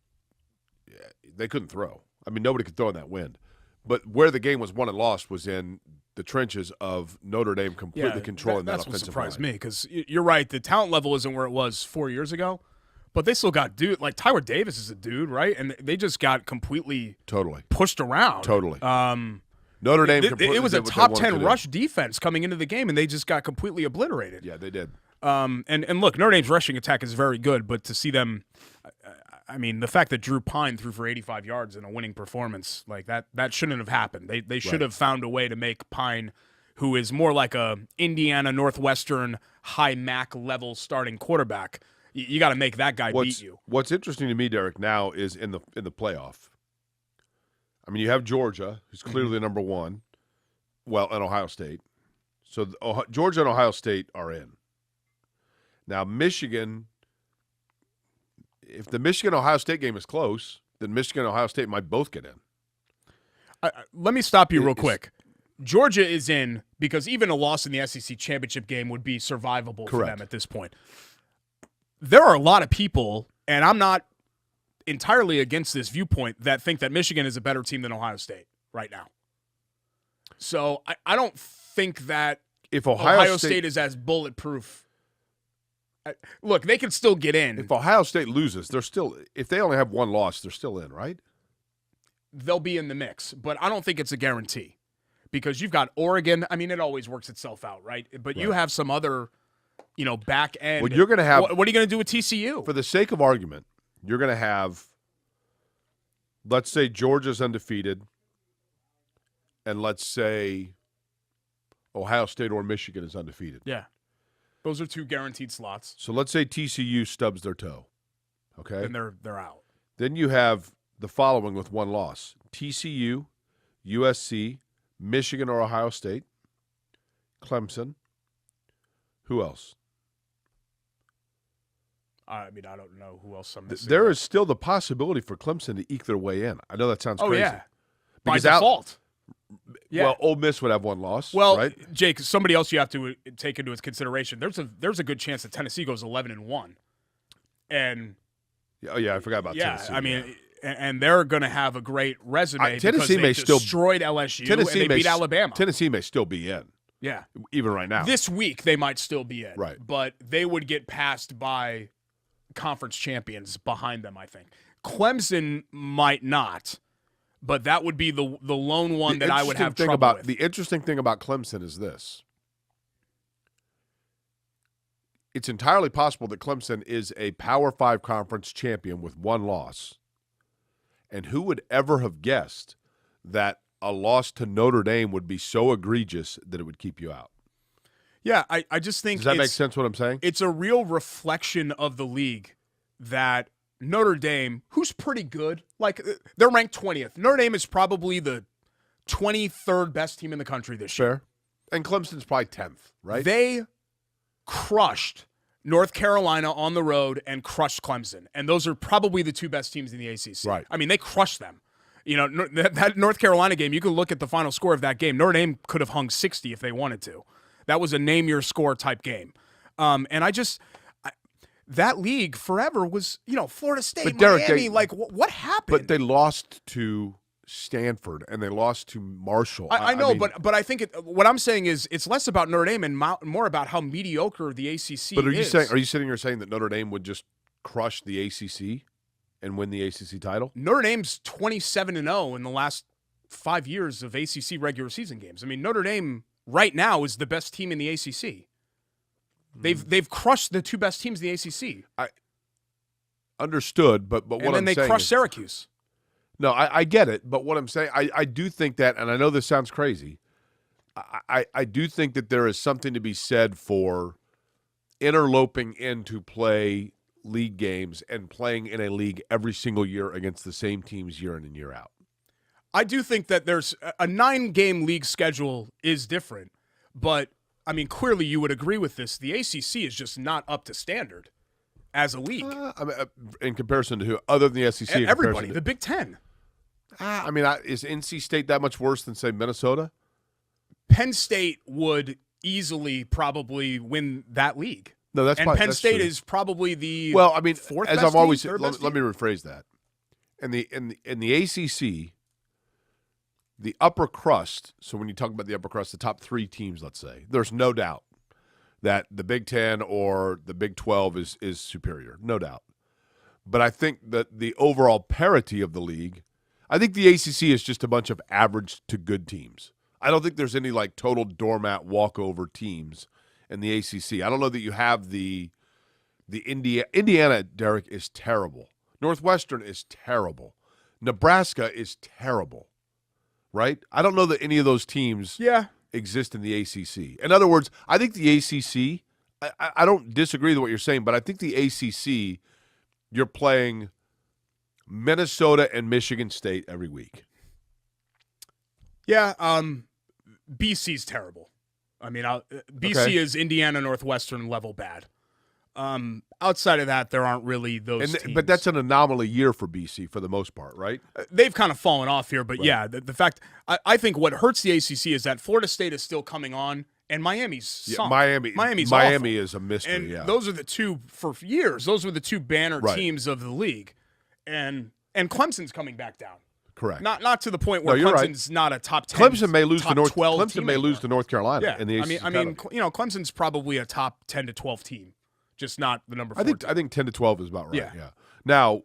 they couldn't throw. I mean, nobody could throw in that wind. But where the game was won and lost was in the trenches of Notre Dame completely controlling that offensive line.
That's what surprised me because you're right. The talent level isn't where it was 4 years ago, but they still got dude. Like Tyler Davis is a dude, right? And they just got completely pushed around.
Totally. Notre Dame
it was a top 10 rush defense coming into the game, and they just got completely obliterated.
Yeah, they did.
And look, Notre Dame's rushing attack is very good, but to see them, I mean, the fact that Drew Pine threw for 85 yards in a winning performance, like that shouldn't have happened. They should have found a way to make Pine, who is more like a Indiana Northwestern high MAC level starting quarterback, you got to make that guy beat you.
What's interesting to me, Derek, now is in the playoff. I mean, you have Georgia, who's clearly the number one, and Ohio State. So Georgia and Ohio State are in. Now, Michigan, if the Michigan-Ohio State game is close, then Michigan and Ohio State might both get in.
Let me stop you real quick. Georgia is in because even a loss in the SEC championship game would be survivable for them at this point. There are a lot of people, and I'm not entirely against this viewpoint, that think that Michigan is a better team than Ohio State right now. So I don't think that
if
Ohio State is as bulletproof. Look, they can still get in.
If Ohio State loses, they're still – if they only have one loss, they're still in, right?
They'll be in the mix, but I don't think it's a guarantee because you've got Oregon. I mean, it always works itself out, right? But you have some other, back end.
Well, you're going to have –
what are you going to do with TCU?
For the sake of argument, you're going to have – let's say Georgia's undefeated, and let's say Ohio State or Michigan is undefeated.
Yeah. Those are two guaranteed slots.
So let's say TCU stubs their toe, okay?
And they're out.
Then you have the following with one loss: TCU, USC, Michigan or Ohio State, Clemson. Who else?
I mean, I don't know who else I'm missing.
There is still the possibility for Clemson to eke their way in. I know that sounds crazy.
Oh, yeah. By default.
Yeah. Well, Ole Miss would have one loss.
Well,
right?
Jake, somebody else you have to take into consideration. There's a good chance that Tennessee goes 11-1, and
I forgot about Tennessee.
I mean, and they're going to have a great resume.
Tennessee may still
destroyed LSU and they beat Alabama.
Tennessee may still be in.
Yeah,
even right now.
This week they might still be in.
Right,
but they would get passed by conference champions behind them. I think Clemson might not. But that would be the lone one that I would have trouble with.
The interesting thing about Clemson is this. It's entirely possible that Clemson is a Power 5 conference champion with one loss. And who would ever have guessed that a loss to Notre Dame would be so egregious that it would keep you out?
Yeah, I just think
Does that make sense what I'm saying?
It's a real reflection of the league that Notre Dame, who's pretty good, like they're ranked 20th. Notre Dame is probably the 23rd best team in the country this year.
And Clemson's probably 10th, right?
They crushed North Carolina on the road and crushed Clemson. And those are probably the two best teams in the ACC.
Right.
I mean, they crushed them. You know, that North Carolina game, you can look at the final score of that game. Notre Dame could have hung 60 if they wanted to. That was a name-your-score type game. And that league forever was, Florida State,
but Derek,
Miami. What happened?
But they lost to Stanford and they lost to Marshall.
I know, but I think what I'm saying is it's less about Notre Dame and more about how mediocre the ACC is.
But are you sitting here saying that Notre Dame would just crush the ACC and win the ACC title?
Notre Dame's 27-0 in the last 5 years of ACC regular season games. I mean, Notre Dame right now is the best team in the ACC. They've crushed the two best teams in the ACC.
I understood, but what I'm saying,
and then they crushed Syracuse.
No, I get it, but what I'm saying, I do think that, and I know this sounds crazy, I do think that there is something to be said for interloping in to play league games and playing in a league every single year against the same teams year in and year out.
I do think that there's a 9-game league schedule is different, but I mean, clearly you would agree with this. The ACC is just not up to standard as a league.
In comparison to who? Other than the SEC?
Everybody, the Big Ten.
I mean, is NC State that much worse than, say, Minnesota?
Penn State would easily probably win that league.
No, that's
and Penn State
true.
is probably the fourth
as
best
I've always
team,
said, let me rephrase that. In the ACC, the upper crust. So when you talk about the upper crust, the top 3 teams, let's say, there's no doubt that the Big Ten or the Big 12 is superior, no doubt. But I think that the overall parity of the league, I think the ACC is just a bunch of average to good teams. I don't think there's any total doormat walkover teams in the ACC. I don't know that you have the Indiana, Derek, is terrible. Northwestern is terrible. Nebraska is terrible. Right? I don't know that any of those teams exist in the ACC. In other words, I think the ACC, I don't disagree with what you're saying, but I think the ACC, you're playing Minnesota and Michigan State every week.
Yeah, BC's terrible. I mean, BC is Indiana Northwestern level bad. Outside of that, there aren't really those teams.
But that's an anomaly year for BC for the most part, right?
They've kind of fallen off here, but right. The fact I think what hurts the ACC is that Florida State is still coming on, and Miami's sunk. Miami's
Miami
awful.
Is a mystery.
And those are the two for years. Those were the two banner
right.
teams of the league, and Clemson's coming back down.
Correct.
Not to the point where Clemson's not a top 10.
Clemson may lose
to
North Carolina.
Yeah.
In the ACC
Clemson's probably a top 10 to 12 team. Just not the number 4
I think 10 to 12 is about right.
Yeah.
Now,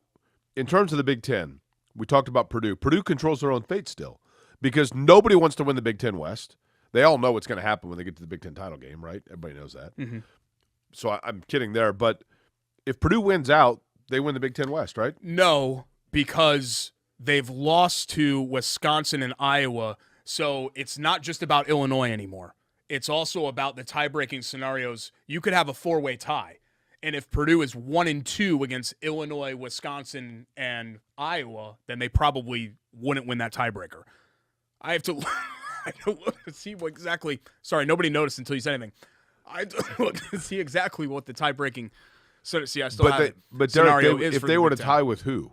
in terms of the Big Ten, we talked about Purdue. Purdue controls their own fate still because nobody wants to win the Big Ten West. They all know what's going to happen when they get to the Big Ten title game, right? Everybody knows that.
Mm-hmm.
So I'm kidding there. But if Purdue wins out, they win the Big Ten West, right?
No, because they've lost to Wisconsin and Iowa. So it's not just about Illinois anymore. It's also about the tie-breaking scenarios. You could have a 4-way tie. And if Purdue is 1-2 against Illinois, Wisconsin, and Iowa, then they probably wouldn't win that tiebreaker. I have to look to see what exactly. Sorry, nobody noticed until you said anything. I have to look to see exactly what the tiebreaking. So see, I still have it.
But
scenario
Derek,
is
if
for
they
the
were to
Big Ten.
tie with who?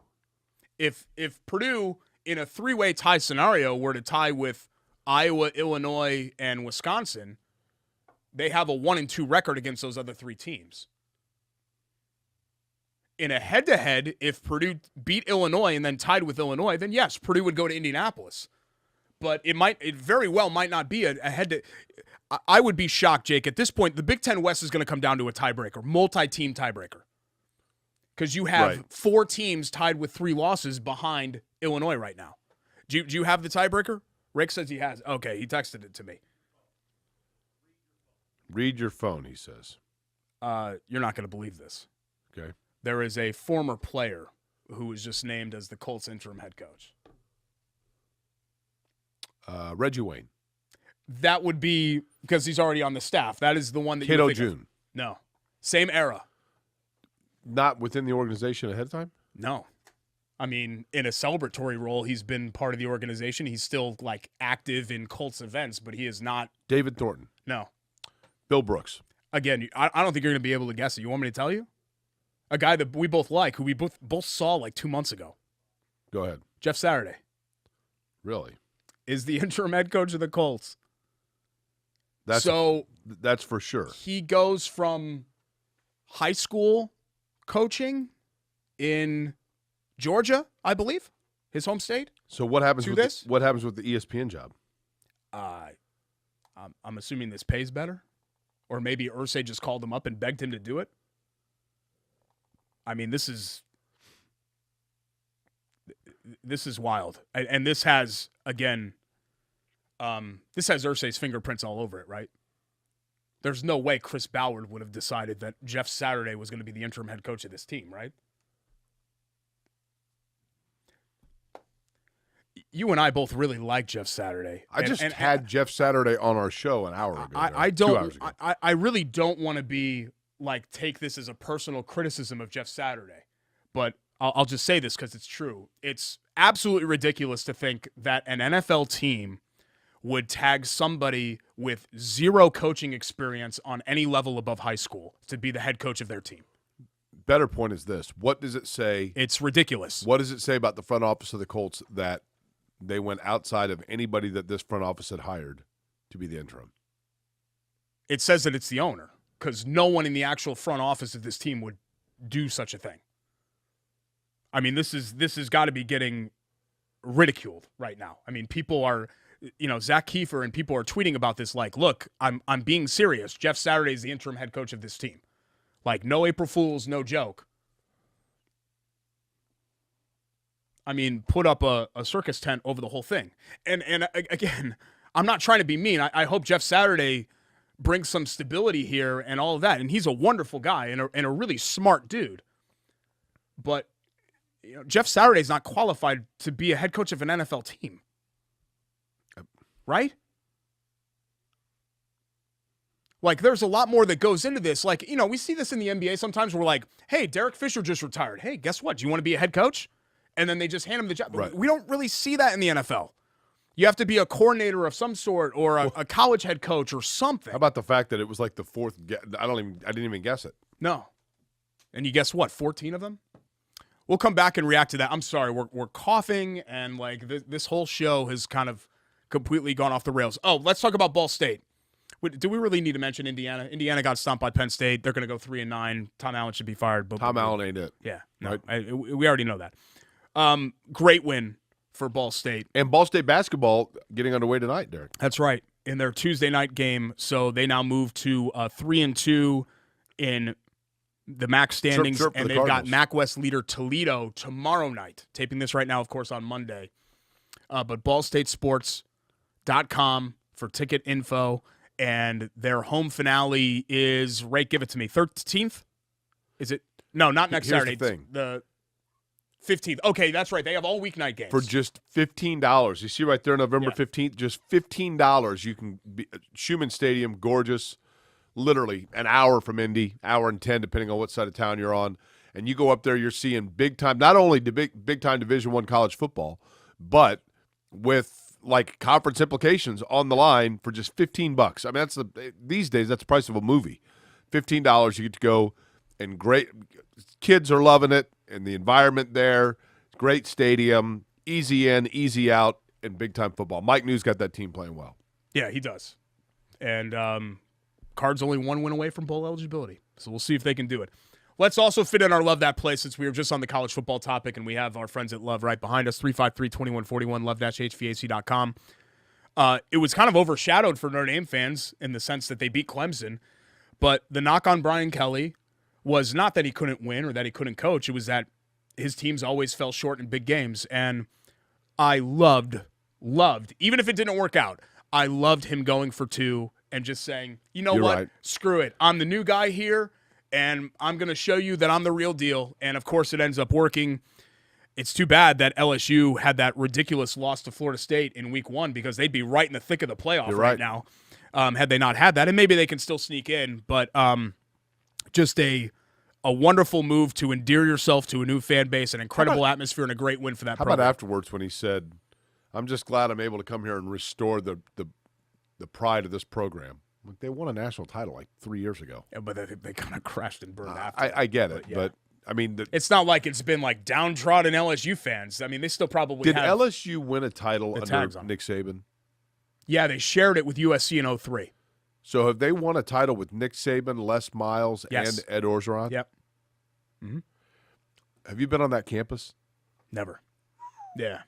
If Purdue in a 3-way tie scenario were to tie with Iowa, Illinois, and Wisconsin, they have a 1-2 record against those other 3 teams. In a head-to-head, if Purdue beat Illinois and then tied with Illinois, then yes, Purdue would go to Indianapolis. But it very well might not be a head-to. I would be shocked, Jake. At this point, the Big Ten West is going to come down to a tiebreaker, multi-team tiebreaker. Because you have 4 teams tied with 3 losses behind Illinois right now. Do you have the tiebreaker? Rick says he has. Okay, he texted it to me.
Read your phone, he says.
You're not going to believe this.
Okay.
There is a former player who was just named as the Colts interim head coach.
Reggie Wayne.
That would be because he's already on the staff. That is the one that
Cato
you think
June.
Of. No. Same era.
Not within the organization ahead of time?
No. I mean, in a celebratory role, he's been part of the organization. He's still, like, active in Colts events, but he is not.
David Thornton.
No.
Bill Brooks.
Again, I don't think you're going to be able to guess it. You want me to tell you? A guy that we both like, who we both saw like 2 months ago.
Go ahead.
Jeff Saturday.
Really?
Is the interim head coach of the Colts.
That's for sure.
He goes from high school coaching in Georgia, I believe, his home state.
So what happens
to
with
this?
what happens with the ESPN job?
I'm assuming this pays better, or maybe Irsay just called him up and begged him to do it. I mean, this is wild, and this has this has Irsay's fingerprints all over it, right? There's no way Chris Ballard would have decided that Jeff Saturday was going to be the interim head coach of this team, right? You and I both really like Jeff Saturday.
I just had Jeff Saturday on our show an hour ago.
I
2 hours ago.
I really don't want to be like take this as a personal criticism of Jeff Saturday, but I'll just say this because it's true. It's absolutely ridiculous to think that an NFL team would tag somebody with zero coaching experience on any level above high school to be the head coach of their team.
Better point is this. What does it say?
It's ridiculous.
What does it say about the front office of the Colts that they went outside of anybody that this front office had hired to be the interim?
It says that it's the owner, because no one in the actual front office of this team would do such a thing. I mean, this has got to be getting ridiculed right now. I mean, people are, Zach Kiefer and people are tweeting about this like, look, I'm being serious. Jeff Saturday is the interim head coach of this team. Like, no April Fools, no joke. I mean, put up a circus tent over the whole thing. And again, I'm not trying to be mean. I hope Jeff Saturday brings some stability here and all of that. And he's a wonderful guy and a really smart dude. But Jeff Saturday's not qualified to be a head coach of an NFL team. Right? Like, there's a lot more that goes into this. Like, we see this in the NBA sometimes. We're like, hey, Derek Fisher just retired. Hey, guess what? Do you want to be a head coach? And then they just hand him the job.
Right.
We don't really see that in the NFL. You have to be a coordinator of some sort or a college head coach or something.
How about the fact that it was like the fourth? I didn't even guess it.
No. And you guess what? 14 of them? We'll come back and react to that. I'm sorry. We're coughing, and like this whole show has kind of completely gone off the rails. Oh, let's talk about Ball State. Do we really need to mention Indiana? Indiana got stomped by Penn State. They're going to go 3-9. Tom Allen should be fired.
Tom Allen ain't it.
Yeah. No,
right?
We already know that. Great win for Ball State.
And Ball State basketball getting underway tonight, Derek.
That's right. In their Tuesday night game. So they now move to 3-2 in the MAC standings.
Chirp
and they've got MAC West leader Toledo tomorrow night. Taping this right now, of course, on Monday. But ballstatesports.com for ticket info. And their home finale is, Ray, give it to me, 13th? Is it? No, not next Saturday.
The thing.
The 15th. Okay, that's right. They have all weeknight games.
For just $15. You see right there, November 15th, just $15. You can be Schumann Stadium, gorgeous, literally an hour from Indy, hour and 10, depending on what side of town you're on. And you go up there, you're seeing big time, not only big time Division I college football, but with like conference implications on the line for just $15. I mean, these days that's the price of a movie. $15, you get to go, and great kids are loving it, and the environment there, great stadium, easy in, easy out, and big time football. Mike New's got that team playing well.
Yeah, he does. And Cards only one win away from bowl eligibility, so we'll see if they can do it. Let's also fit in our Love That Play, since we were just on the college football topic, and we have our friends at Love right behind us, 353-2141, love-hvac.com. It was kind of overshadowed for Notre Dame fans in the sense that they beat Clemson, but the knock on Brian Kelly was not that he couldn't win or that he couldn't coach. It was that his teams always fell short in big games, and I loved, even if it didn't work out, I loved him going for two and just saying, you know what, screw it. I'm the new guy here, and I'm going to show you that I'm the real deal. And, of course, it ends up working. It's too bad that LSU had that ridiculous loss to Florida State in week 1, because they'd be right in the thick of the playoff right now had they not had that. And maybe they can still sneak in. But just a a wonderful move to endear yourself to a new fan base, an incredible atmosphere, and a great win for that program.
How about afterwards when he said, I'm just glad I'm able to come here and restore the pride of this program. They won a national title like 3 years ago.
Yeah, but they kind of crashed and burned after.
I get it, but I mean,
it's not like it's been like downtrodden LSU fans. I mean, they still probably
did LSU win a title under Nick Saban?
Yeah, they shared it with USC in 2003.
So have they won a title with Nick Saban, Les Miles, and Ed Orgeron?
Yep. Mm-hmm.
Have you been on that campus?
Never. Yeah.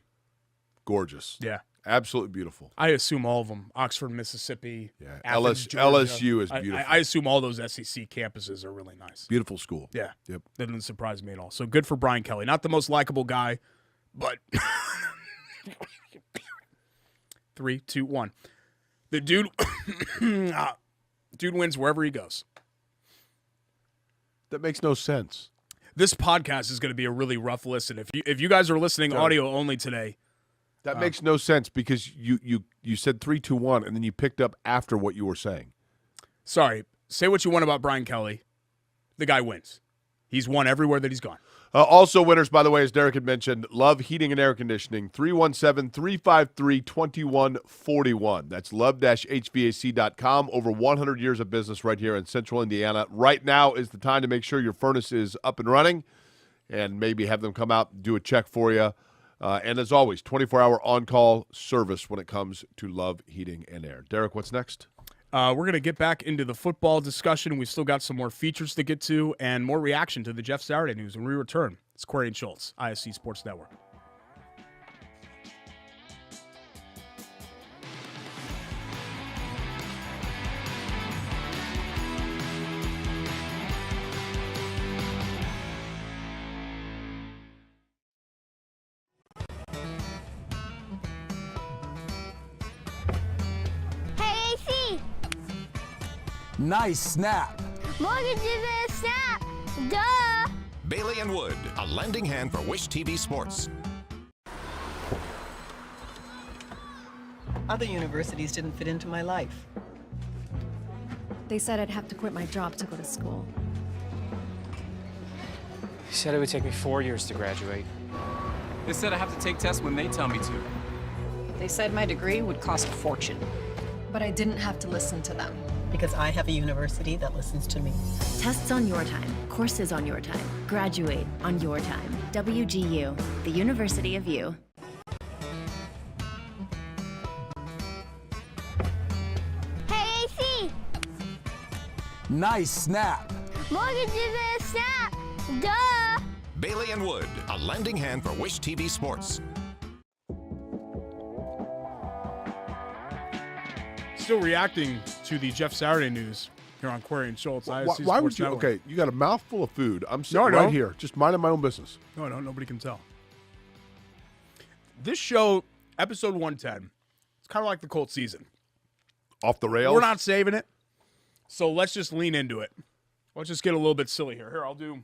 Gorgeous.
Yeah.
Absolutely beautiful.
I assume all of them. Oxford, Mississippi.
Yeah.
Athens,
LSU is beautiful.
I assume all those SEC campuses are really nice.
Beautiful school.
Yeah.
Yep.
That doesn't surprise me at all. So good for Brian Kelly. Not the most likable guy, but 3, 2, 1. The dude wins wherever he goes.
That makes no sense.
This podcast is going to be a really rough listen. If you guys are listening audio only today,
that makes no sense because you said 3, 2, 1, and then you picked up after what you were saying.
Sorry. Say what you want about Brian Kelly. The guy wins. He's won everywhere that he's gone.
Also winners, by the way, as Derek had mentioned, Love Heating and Air Conditioning, 317-353-2141. That's love-hvac.com. Over 100 years of business right here in Central Indiana. Right now is the time to make sure your furnace is up and running and maybe have them come out and do a check for you. And as always, 24-hour on-call service when it comes to Love Heating and Air. Derek, what's next?
We're going to get back into the football discussion. We've still got some more features to get to and more reaction to the Jeff Saturday news when we return. It's Query and Schultz, ISC Sports Network.
Nice snap.
Mortgage is a snap. Duh.
Bailey and Wood, a lending hand for Wish TV Sports.
Other universities didn't fit into my life.
They said I'd have to quit my job to go to school.
He said it would take me 4 years to graduate. They said I have to take tests when they tell me to.
They said my degree would cost a fortune.
But I didn't have to listen to them.
Because I have a university that listens to me.
Tests on your time, courses on your time, graduate on your time. WGU, the University of You.
Hey, AC.
Nice snap.
Mortgage is a snap. Duh.
Bailey and Wood, a lending hand for Wish TV Sports.
Still reacting to the Jeff Saturday news here on Query and Schultz.
Why would you? Okay, you got a mouthful of food. I'm sitting
No,
right here, just minding my own business.
No, nobody can tell. This show, episode 110, it's kind of like the Colts season.
Off the rails?
We're not saving it, so let's just lean into it. Let's just get a little bit silly here. Here, I'll do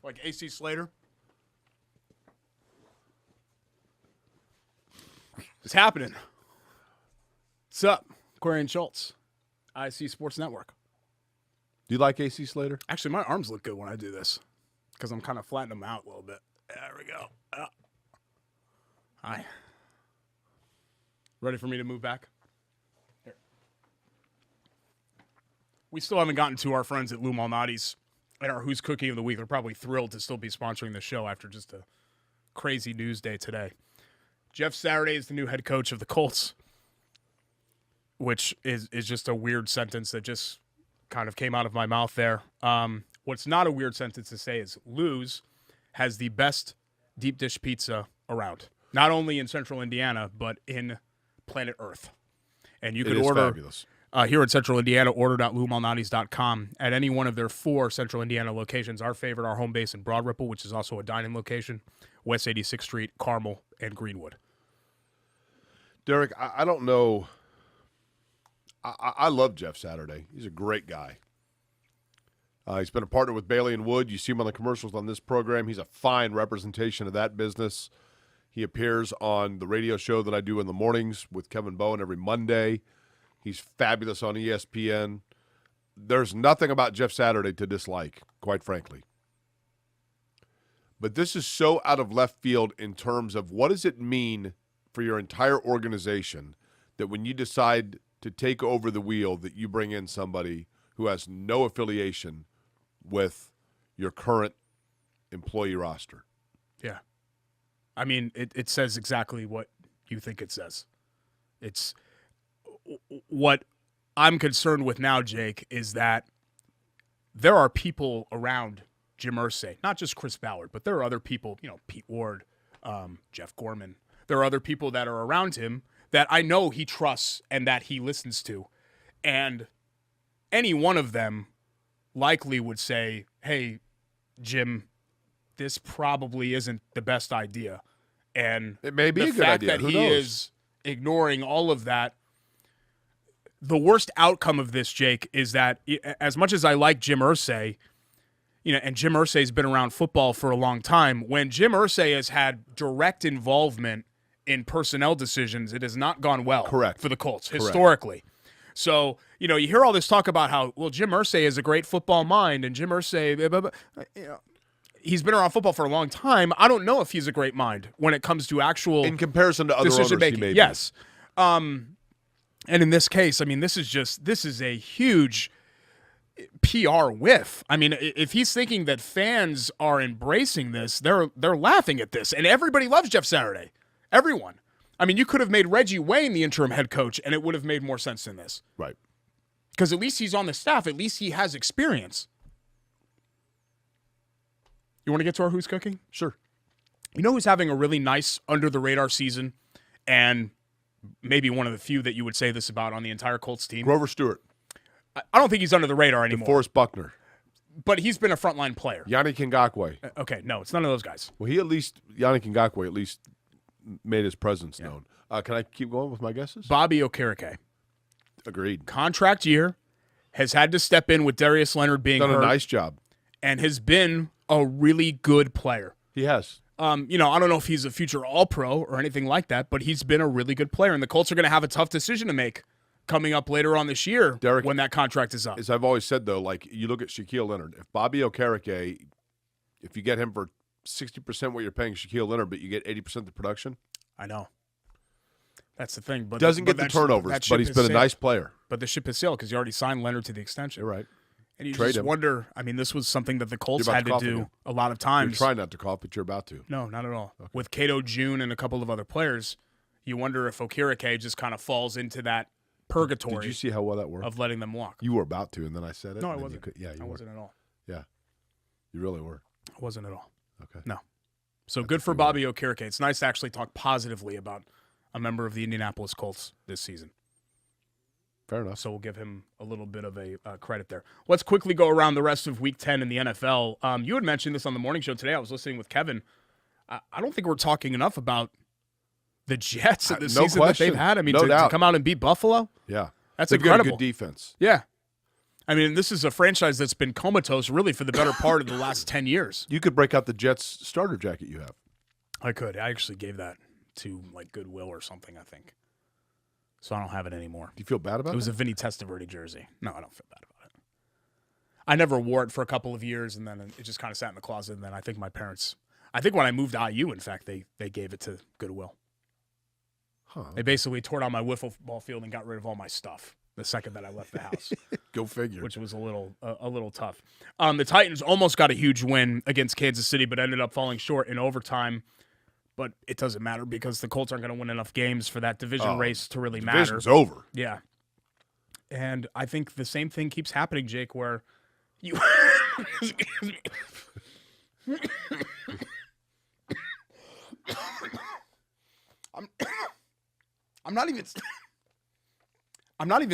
like AC Slater. It's happening. What's up? Query and Schultz, ISC Sports Network.
Do you like AC Slater?
Actually, my arms look good when I do this because I'm kind of flattening them out a little bit. There we go. Hi. Ready for me to move back? Here. We still haven't gotten to our friends at Lou Malnati's and our Who's Cooking of the Week. They're probably thrilled to still be sponsoring the show after just a crazy news day today. Jeff Saturday is the new head coach of the Colts, which is just a weird sentence that just kind of came out of my mouth there. What's not a weird sentence to say is Lou's has the best deep dish pizza around, not only in Central Indiana, but in planet Earth. And you could order
fabulous.
Here in Central Indiana, order.loumalnatis.com at any one of their 4 Central Indiana locations. Our favorite, our home base in Broad Ripple, which is also a dining location, West 86th Street, Carmel, and Greenwood.
Derek, I don't know. I love Jeff Saturday. He's a great guy. He's been a partner with Bailey and Wood. You see him on the commercials on this program. He's a fine representation of that business. He appears on the radio show that I do in the mornings with Kevin Bowen every Monday. He's fabulous on ESPN. There's nothing about Jeff Saturday to dislike, quite frankly. But this is so out of left field in terms of what does it mean for your entire organization that when you decide to take over the wheel that you bring in somebody who has no affiliation with your current employee roster.
Yeah. I mean, it says exactly what you think it says. It's what I'm concerned with now, Jake, is that there are people around Jim Irsay, not just Chris Ballard, but there are other people, Pete Ward, Jeff Gorman. There are other people that are around him that I know he trusts and that he listens to. And any one of them likely would say, hey, Jim, this probably isn't the best idea. And
it may be a good idea.
The fact that he is ignoring all of that, the worst outcome of this, Jake, is that as much as I like Jim Irsay, and Jim Irsay's been around football for a long time, when Jim Irsay has had direct involvement in personnel decisions, it has not gone well for the Colts historically. So, you hear all this talk about how, well, Jim Irsay is a great football mind, and Jim Irsay, he's been around football for a long time. I don't know if he's a great mind when it comes to actual
in comparison to other
decision
owners
making.
He may
Yes. And in this case, I mean, this is a huge PR whiff. I mean, if he's thinking that fans are embracing this, they're laughing at this. And everybody loves Jeff Saturday. Everyone. I mean, you could have made Reggie Wayne the interim head coach, and it would have made more sense than this.
Right.
Because at least he's on the staff. At least he has experience. You want to get to our Who's Cooking?
Sure.
You know who's having a really nice under-the-radar season, and maybe one of the few that you would say this about on the entire Colts team?
Grover Stewart.
I don't think he's under the radar anymore.
DeForest Buckner.
But he's been a frontline player.
Yannick Ngakoue.
Okay, no, it's none of those guys.
Well, Yannick Ngakoue at least made his presence known. Can I keep going with my guesses?
Bobby Okereke.
Agreed.
Contract year, has had to step in with Darius Leonard being
Done
hurt.
a nice job.
And has been a really good player.
He has.
I don't know if he's a future All-Pro or anything like that, but he's been a really good player. And the Colts are going to have a tough decision to make coming up later on this year, Derek, when that contract is up.
As I've always said, though, like you look at Shaquille Leonard. If Bobby Okereke, if you get him for 60% what you're paying Shaquille Leonard, but you get 80% of the production.
I know. That's the thing. But
doesn't get the turnovers, but he's been a nice player.
But the ship has sailed because you already signed Leonard to the extension.
You're right.
And you just wonder, I mean, this was something that the Colts had to do
again.
a lot of times.
You're trying not to cough, but you're about to.
No, not at all.
Okay.
With Cato June and a couple of other players, you wonder if Okereke just kind of falls into that purgatory.
Did you see how well that worked?
Of letting them walk.
You were about to, and then I said it.
No, I wasn't.
You
I wasn't at all.
Yeah, you really were.
I wasn't at all.
Okay.
No. So good for Bobby Okereke. It's nice to actually talk positively about a member of the Indianapolis Colts this season.
Fair enough.
So we'll give him a little bit of a credit there. Let's quickly go around the rest of Week 10 in the NFL. You had mentioned this on the morning show today. I was listening with Kevin. I don't think we're talking enough about the Jets and the season that they've had. I mean, to come out and beat Buffalo.
Yeah.
That's
they've
incredible.
Got a good defense.
Yeah. I mean, this is a franchise that's been comatose really for the better part of the last 10 years.
You could break out the Jets starter jacket you have.
I could. I actually gave that to like Goodwill or something, I think. So I don't have it anymore.
Do you feel bad about it?
It was a Vinny Testaverde jersey. No, I don't feel bad about it. I never wore it for a couple of years, and then it just kind of sat in the closet. And then I think my parents, when I moved to IU, in fact, they gave it to Goodwill.
Huh.
They basically tore down my wiffle ball field and got rid of all my stuff the second that I left the house.
Go figure.
Which was a little tough. The Titans almost got a huge win against Kansas City, but ended up falling short in overtime. But it doesn't matter because the Colts aren't going to win enough games for that division race to really matter.
Division's over.
Yeah. And I think the same thing keeps happening, Jake, where you I'm not even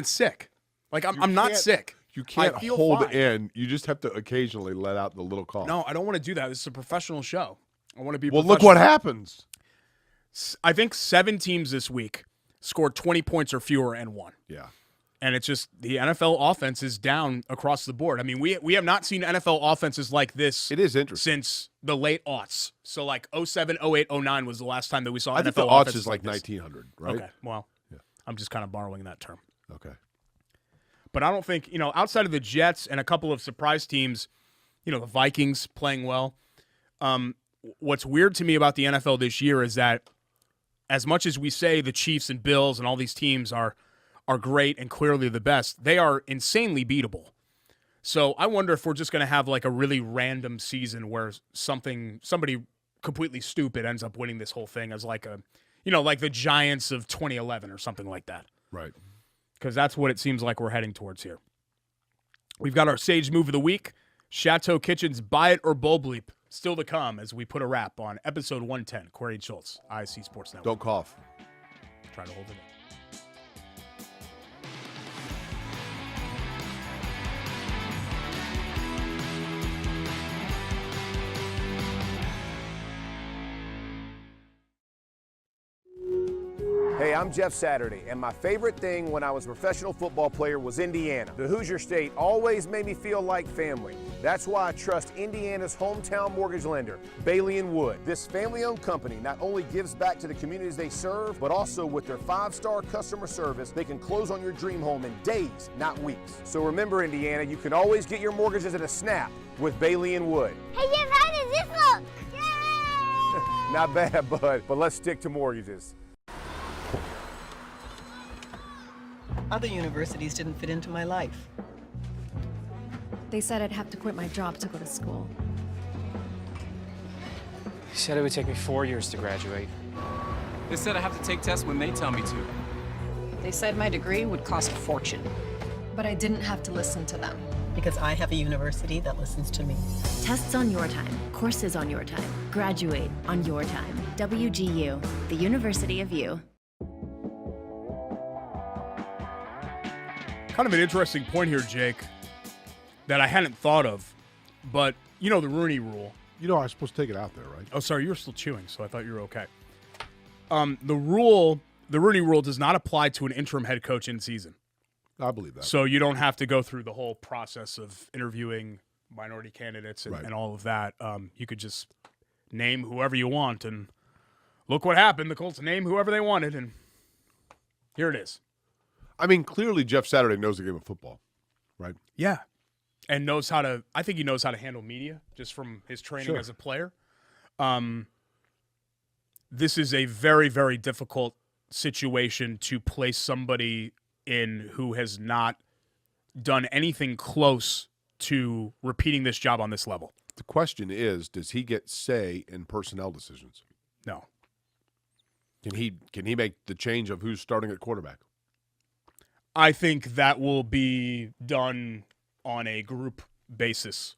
sick. Like I'm not sick.
You can't hold in. You just have to occasionally let out the little cough.
No, I don't want to do that. This is a professional show. I want to be
Well, look what happens.
I think 7 teams this week scored 20 points or fewer and won.
Yeah.
And it's just the NFL offense is down across the board. I mean, we have not seen NFL offenses like this.
It is interesting.
Since the late aughts. So like 07, 08, 09 was the last time that we saw NFL
think the
offenses
aughts is like
this.
1900, right?
Okay, well, yeah. I'm just kind of borrowing that term.
Okay.
But I don't think, outside of the Jets and a couple of surprise teams, the Vikings playing well, what's weird to me about the NFL this year is that as much as we say the Chiefs and Bills and all these teams are great and clearly the best, they are insanely beatable. So I wonder if we're just going to have like a really random season where somebody completely stupid ends up winning this whole thing as like like the Giants of 2011 or something like that.
Right.
Because that's what it seems like we're heading towards here. We've got our Sage Move of the Week, Chateau Kitchen's Buy It or Bull Bleep, still to come as we put a wrap on episode 110, Query and Schultz, ISC Sports Network.
Don't cough.
Try to hold it in.
Hey, I'm Jeff Saturday, and my favorite thing when I was a professional football player was Indiana. The Hoosier State always made me feel like family. That's why I trust Indiana's hometown mortgage lender, Bailey & Wood. This family-owned company not only gives back to the communities they serve, but also with their 5-star customer service, they can close on your dream home in days, not weeks. So remember, Indiana, you can always get your mortgages at a snap with Bailey & Wood.
Hey, Jeff, how does this look? Yay!
Not bad, bud, but let's stick to mortgages.
Other universities didn't fit into my life.
They said I'd have to quit my job to go to school.
He said it would take me 4 years to graduate. They said I have to take tests when they tell me to.
They said my degree would cost a fortune.
But I didn't have to listen to them.
Because I have a university that listens to me.
Tests on your time, courses on your time, graduate on your time. WGU, the University of You.
Kind of an interesting point here, Jake, that I hadn't thought of, but you know the Rooney Rule.
You know I was supposed to take it out there, right?
Oh, sorry, you were still chewing, so I thought you were okay. The Rooney Rule does not apply to an interim head coach in season.
I believe that.
So you don't have to go through the whole process of interviewing minority candidates and all of that. You could just name whoever you want, and look what happened. The Colts named whoever they wanted, and here it is.
I mean, clearly Jeff Saturday knows the game of football, right?
Yeah. And I think he knows how to handle media just from his training as a player. This is a very, very difficult situation to place somebody in who has not done anything close to repeating this job on this level.
The question is, does he get say in personnel decisions?
No.
Can he make the change of who's starting at quarterback?
I think that will be done on a group basis,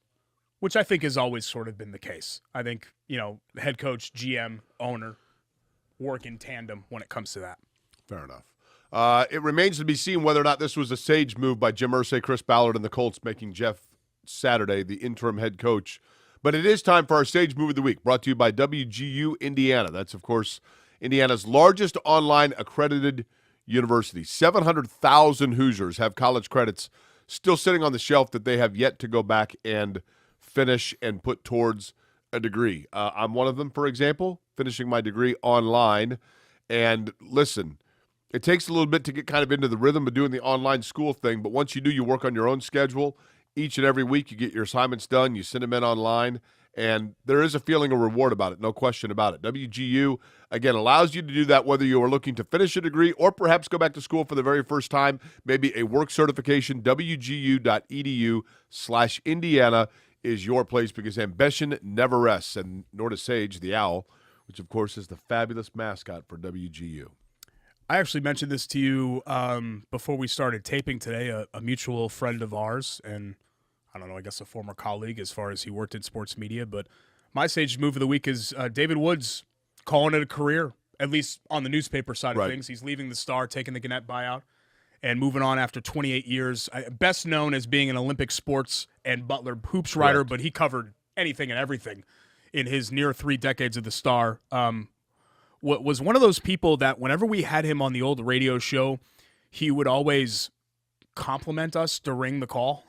which I think has always sort of been the case. I think, head coach, GM, owner work in tandem when it comes to that.
Fair enough. It remains to be seen whether or not this was a sage move by Jim Irsay, Chris Ballard, and the Colts, making Jeff Saturday the interim head coach. But it is time for our Sage Move of the Week, brought to you by WGU Indiana. That's, of course, Indiana's largest online accredited university. 700,000 Hoosiers have college credits still sitting on the shelf that they have yet to go back and finish and put towards a degree. I'm one of them, for example, finishing my degree online. And listen, it takes a little bit to get kind of into the rhythm of doing the online school thing, but once you do, you work on your own schedule. Each and every week you get your assignments done, you send them in online, and there is a feeling of reward about it, no question about it. WGU, again, allows you to do that whether you are looking to finish a degree or perhaps go back to school for the very first time, maybe a work certification. WGU.edu/Indiana is your place because ambition never rests, and nor does Sage, the owl, which, of course, is the fabulous mascot for WGU.
I actually mentioned this to you before we started taping today, a mutual friend of ours, and I don't know, I guess a former colleague as far as he worked in sports media, but my Sage Move of the Week is David Woods calling it a career, at least on the newspaper side of things. He's leaving the Star, taking the Gannett buyout, and moving on after 28 years. Best known as being an Olympic sports and Butler hoops writer, but he covered anything and everything in his near 3 decades of the Star. Was one of those people that whenever we had him on the old radio show, he would always compliment us during the call.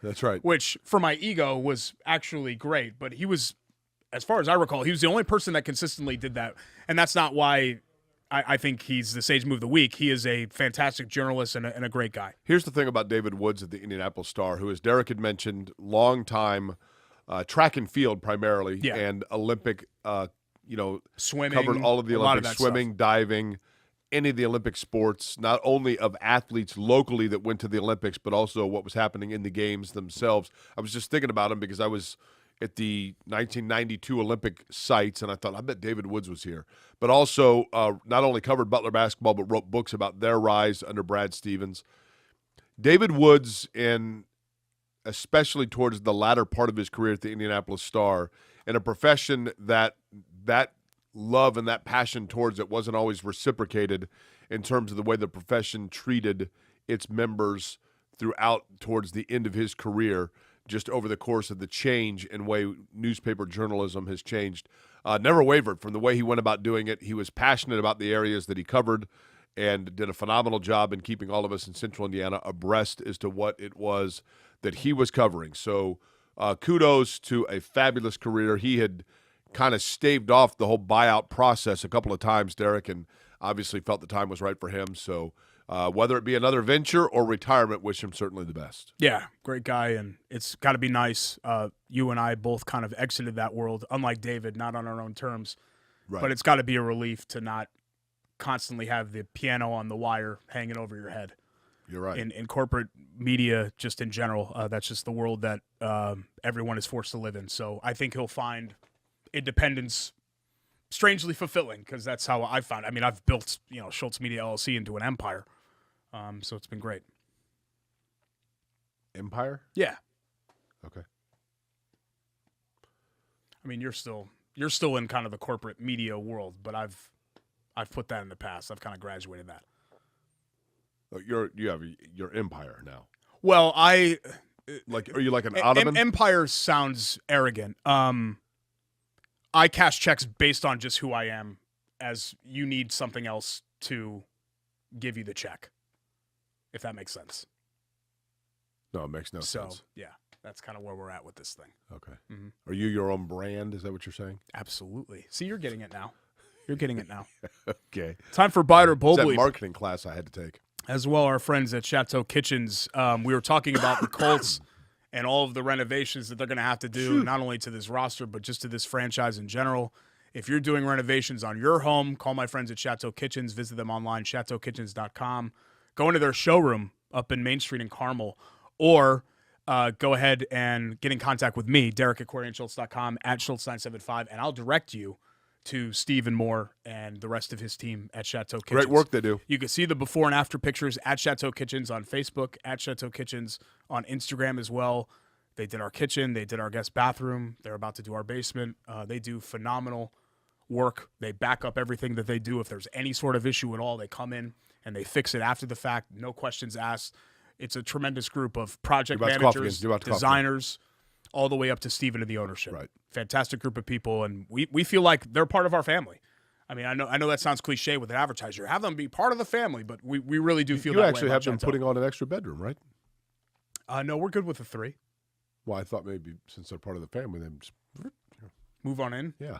That's right.
Which, for my ego, was actually great. But he was, as far as I recall, he was the only person that consistently did that. And that's not why I think he's the Sage Move of the Week. He is a fantastic journalist and a great guy.
Here's the thing about David Woods at the Indianapolis Star, who, as Derek had mentioned, longtime track and field primarily,
Yeah.
and Olympic,
swimming,
covered all of the
a lot of
Olympics,
that
swimming, diving, any of the Olympic sports, not only of athletes locally that went to the Olympics, but also what was happening in the games themselves. I was just thinking about them because I was at the 1992 Olympic sites, and I thought, I bet David Woods was here. But also not only covered Butler basketball, but wrote books about their rise under Brad Stevens. David Woods, especially towards the latter part of his career at the Indianapolis Star, in a profession that love and that passion towards it wasn't always reciprocated in terms of the way the profession treated its members throughout towards the end of his career, just over the course of the change in way newspaper journalism has changed. Never wavered from the way he went about doing it. He was passionate about the areas that he covered and did a phenomenal job in keeping all of us in Central Indiana abreast as to what it was that he was covering. So kudos to a fabulous career. He had kind of staved off the whole buyout process a couple of times, Derek, and obviously felt the time was right for him. So whether it be another venture or retirement, wish him certainly the best.
Yeah, great guy, and it's got to be nice. You and I both kind of exited that world, unlike David, not on our own terms.
Right.
But it's got to be a relief to not constantly have the piano on the wire hanging over your head.
You're right.
In corporate media, just in general, that's just the world that everyone is forced to live in. So I think he'll find independence strangely fulfilling, because that's how I found it. I mean, I've built Schultz Media LLC into an empire, so it's been great.
Empire?
Yeah.
Okay.
I mean, you're still in kind of the corporate media world, but I've put that in the past. I've kind of graduated that.
You have your empire now.
Well, are you
like an ottoman?
Empire sounds arrogant. I cash checks based on just who I am, as you need something else to give you the check, if that makes sense.
No, it makes no sense.
So, yeah, that's kind of where we're at with this thing.
Okay.
Mm-hmm.
Are you your own brand? Is that what you're saying?
Absolutely. See, you're getting it now. You're getting it now.
Okay.
Time for Byder
It's that
Bobley.
marketing class I had to take.
As well, our friends at Chateau Kitchens. We were talking about the Colts and all of the renovations that they're going to have to do, not only to this roster, but just to this franchise in general. If you're doing renovations on your home, call my friends at Chateau Kitchens. Visit them online, chateaukitchens.com. Go into their showroom up in Main Street in Carmel, or go ahead and get in contact with me, Derek at CoreyandSchultz.com, at Schultz975, and I'll direct you to Stephen Moore and the rest of his team at Chateau Kitchens.
Great work they do.
You can see the before and after pictures at Chateau Kitchens on Facebook, at Chateau Kitchens on Instagram as well. They did our kitchen. They did our guest bathroom. They're about to do our basement. They do phenomenal work. They back up everything that they do. If there's any sort of issue at all, they come in and they fix it after the fact. No questions asked. It's a tremendous group of project managers, designers, all the way up to Stephen and the ownership.
Right.
Fantastic group of people, and we feel like they're part of our family. I mean, I know that sounds cliche with an advertiser. Have them be part of the family, but we really do feel that way.
You actually
about
have them
Chateau.
putting on an extra bedroom, right?
No, we're good with the 3.
Well, I thought maybe since they're part of the family, then just
move on in.
Yeah.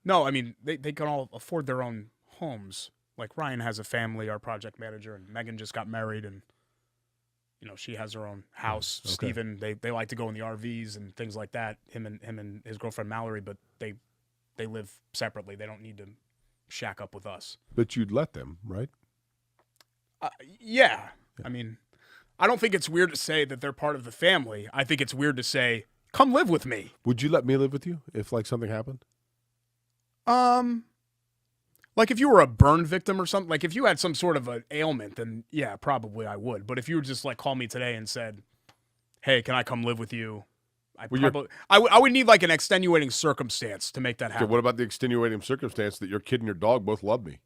No, I mean, they can all afford their own homes. Like Ryan has a family, our project manager, and Megan just got married, and she has her own house.
Okay.
Steven, they like to go in the RVs and things like that. Him and his girlfriend Mallory, but they live separately. They don't need to shack up with us.
But you'd let them, right?
Yeah. I mean, I don't think it's weird to say that they're part of the family. I think it's weird to say, come live with me.
Would you let me live with you if something happened?
Like if you were a burn victim or something, like if you had some sort of an ailment, then yeah, probably I would. But if you were just like call me today and said, "Hey, can I come live with you?" I would need like an extenuating circumstance to make that happen.
So what about the extenuating circumstance that your kid and your dog both love me?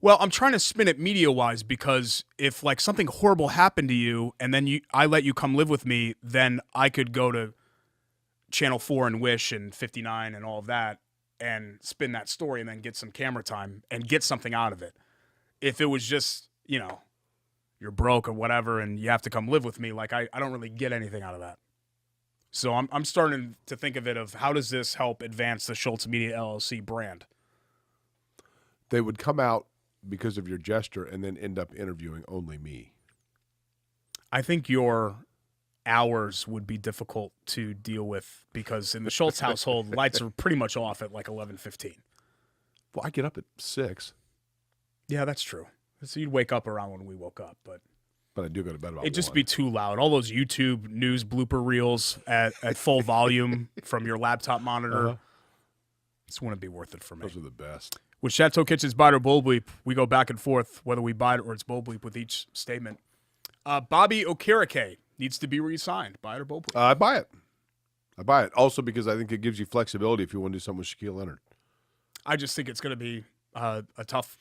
Well, I'm trying to spin it media-wise, because if like something horrible happened to you and then I let you come live with me, then I could go to Channel 4 and Wish and 59 and all of that and spin that story and then get some camera time and get something out of it. If it was just, you're broke or whatever and you have to come live with me, like I don't really get anything out of that. So I'm starting to think of it of how does this help advance the Schultz Media LLC brand?
They would come out because of your gesture and then end up interviewing only me.
I think you're hours would be difficult to deal with because in the Schultz household, lights are pretty much off at like 11:15.
Well, I get up at 6.
Yeah, that's true. So you'd wake up around when we woke up, but
I do go to bed about 1.
it'd just be too loud. All those YouTube news blooper reels at full volume from your laptop monitor. This wouldn't be worth it for me.
Those are the best.
With Chateau Kitchen's Bite or Bull Bleep, we go back and forth whether we bite or it's Bull Bleep with each statement. Bobby Okereke needs to be re-signed. Buy it or Bull Bleep?
I buy it. I buy it. Also because I think it gives you flexibility if you want to do something with Shaquille Leonard.
I just think it's going to be a tough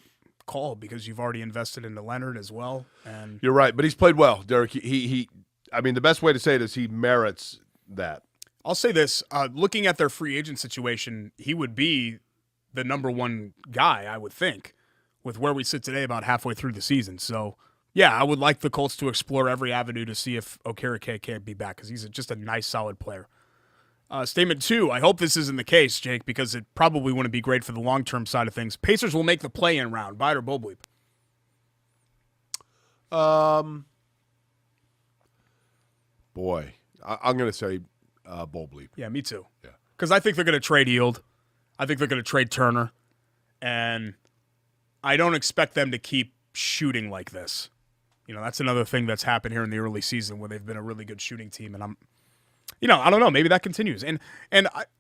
call because you've already invested into Leonard as well. And
you're right, but he's played well, Derek. He I mean, the best way to say it is he merits that.
I'll say this. Looking at their free agent situation, he would be the number one guy, I would think, with where we sit today about halfway through the season. So, yeah, I would like the Colts to explore every avenue to see if Okereke can't be back because he's just a nice, solid player. Statement 2, I hope this isn't the case, Jake, because it probably wouldn't be great for the long-term side of things. Pacers will make the play-in round. Buy it or Bull Bleep?
Boy, I'm going to say Bull Bleep.
Yeah, me too.
Yeah,
because I think they're going to trade Yield. I think they're going to trade Turner. And I don't expect them to keep shooting like this. You know, that's another thing that's happened here in the early season where they've been a really good shooting team. And I don't know. Maybe that continues. And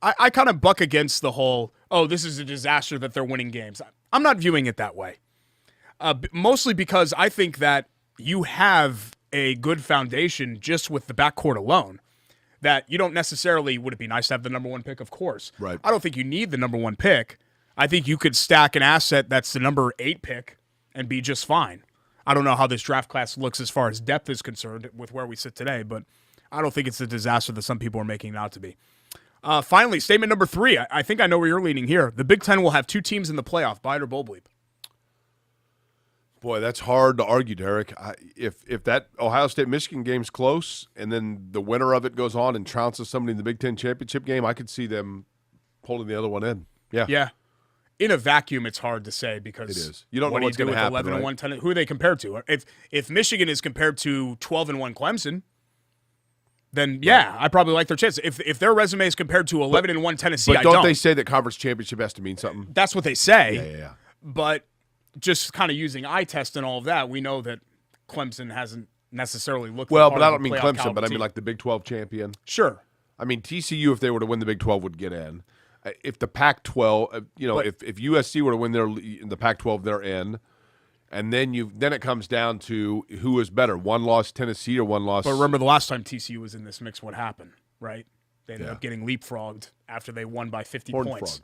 I kind of buck against the whole, this is a disaster that they're winning games. I'm not viewing it that way. Mostly because I think that you have a good foundation just with the backcourt alone. That you don't necessarily, would it be nice to have the number 1 pick? Of course.
Right.
I don't think you need the number 1 pick. I think you could stack an asset that's the number 8 pick and be just fine. I don't know how this draft class looks as far as depth is concerned with where we sit today, but I don't think it's the disaster that some people are making it out to be. Finally, statement number 3. I think I know where you're leaning here. The Big Ten will have 2 teams in the playoff. Buy it or Bull Bleep?
Boy, that's hard to argue, Derek. If that Ohio State-Michigan game's close and then the winner of it goes on and trounces somebody in the Big Ten championship game, I could see them pulling the other one in. Yeah.
Yeah. In a vacuum, it's hard to say because
it is. You don't know what's going to happen,
11
right?
and 110. Who are they compared to? If Michigan is compared to 12 and 1 Clemson, then yeah, I probably like their chance. If their resume is compared to 11 and 1 Tennessee,
but
I don't.
They say that conference championship has to mean something?
That's what they say.
Yeah.
But just kind of using eye test and all of that, we know that Clemson hasn't necessarily looked
well,
the part
but I
of
don't
a
mean
playoff
Clemson,
caliber
but I mean
team.
like the Big 12 champion.
Sure.
I mean TCU, if they were to win the Big 12, would get in. If the Pac-12, if USC were to win in the Pac-12, they're in. And then it comes down to who is better, one loss Tennessee or one loss.
But remember the last time TCU was in this mix, what happened, right? They ended up getting leapfrogged after they won by 50 points.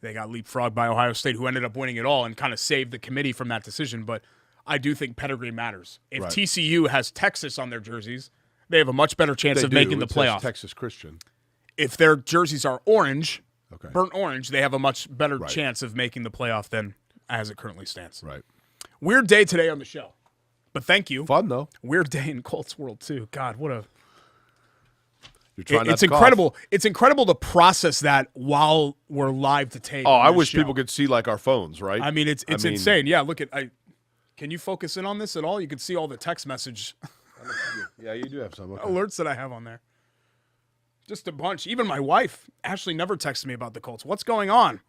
They got leapfrogged by Ohio State, who ended up winning it all and kind of saved the committee from that decision. But I do think pedigree matters. If TCU has Texas on their jerseys, they have a much better chance of making the playoff.
Texas Christian.
If their jerseys are orange, burnt orange, they have a much better chance of making the playoff than as it currently stands.
Right.
Weird day today on the show, but thank you.
Fun though.
Weird day in Colts world too. God, what a.
It's
incredible. It's incredible to process that while we're live to tape.
Oh, I wish people could see like our phones, right?
I mean, it's insane. Yeah, look at. Can you focus in on this at all? You can see all the text message.
Yeah, you do have some
alerts that I have on there. Just a bunch. Even my wife, Ashley, never texted me about the Colts. What's going on?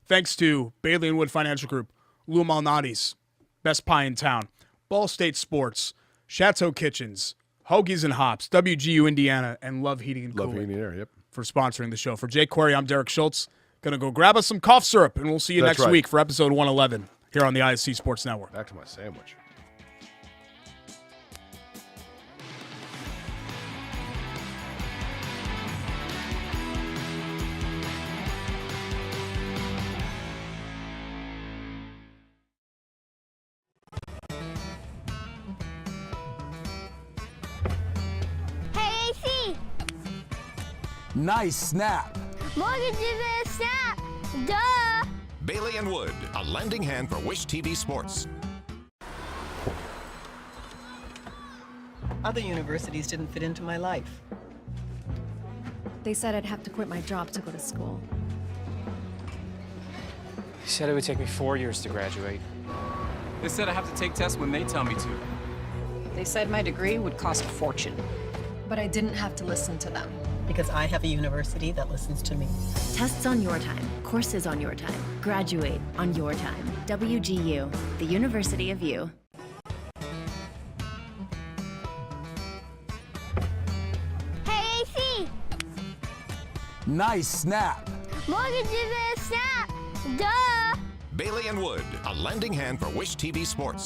Thanks to Bailey & Wood Financial Group, Lou Malnati's, Best Pie in Town, Ball State Sports, Chateau Kitchens, Hoagies and Hops, WGU Indiana, and Love Heating and Cooling.
Love Heating and Air, yep.
For sponsoring the show. For Jake Query, I'm Derek Schultz. Gonna go grab us some cough syrup, and we'll see you next week for episode 111 here on the ISC Sports Network.
Back to my sandwich.
Hey, AC!
Nice snap.
Mortgage is a snap. Duh!
Bailey & Wood, a lending hand for Wish TV Sports.
Other universities didn't fit into my life.
They said I'd have to quit my job to go to school.
They said it would take me 4 years to graduate. They said I have to take tests when they tell me to.
They said my degree would cost a fortune.
But I didn't have to listen to them.
Because I have a university that listens to me.
Tests on your time, courses on your time. Graduate on your time. WGU, the University of You.
Hey, AC!
Nice snap.
Mortgage is a snap! Duh!
Bailey and Wood, a lending hand for Wish TV Sports.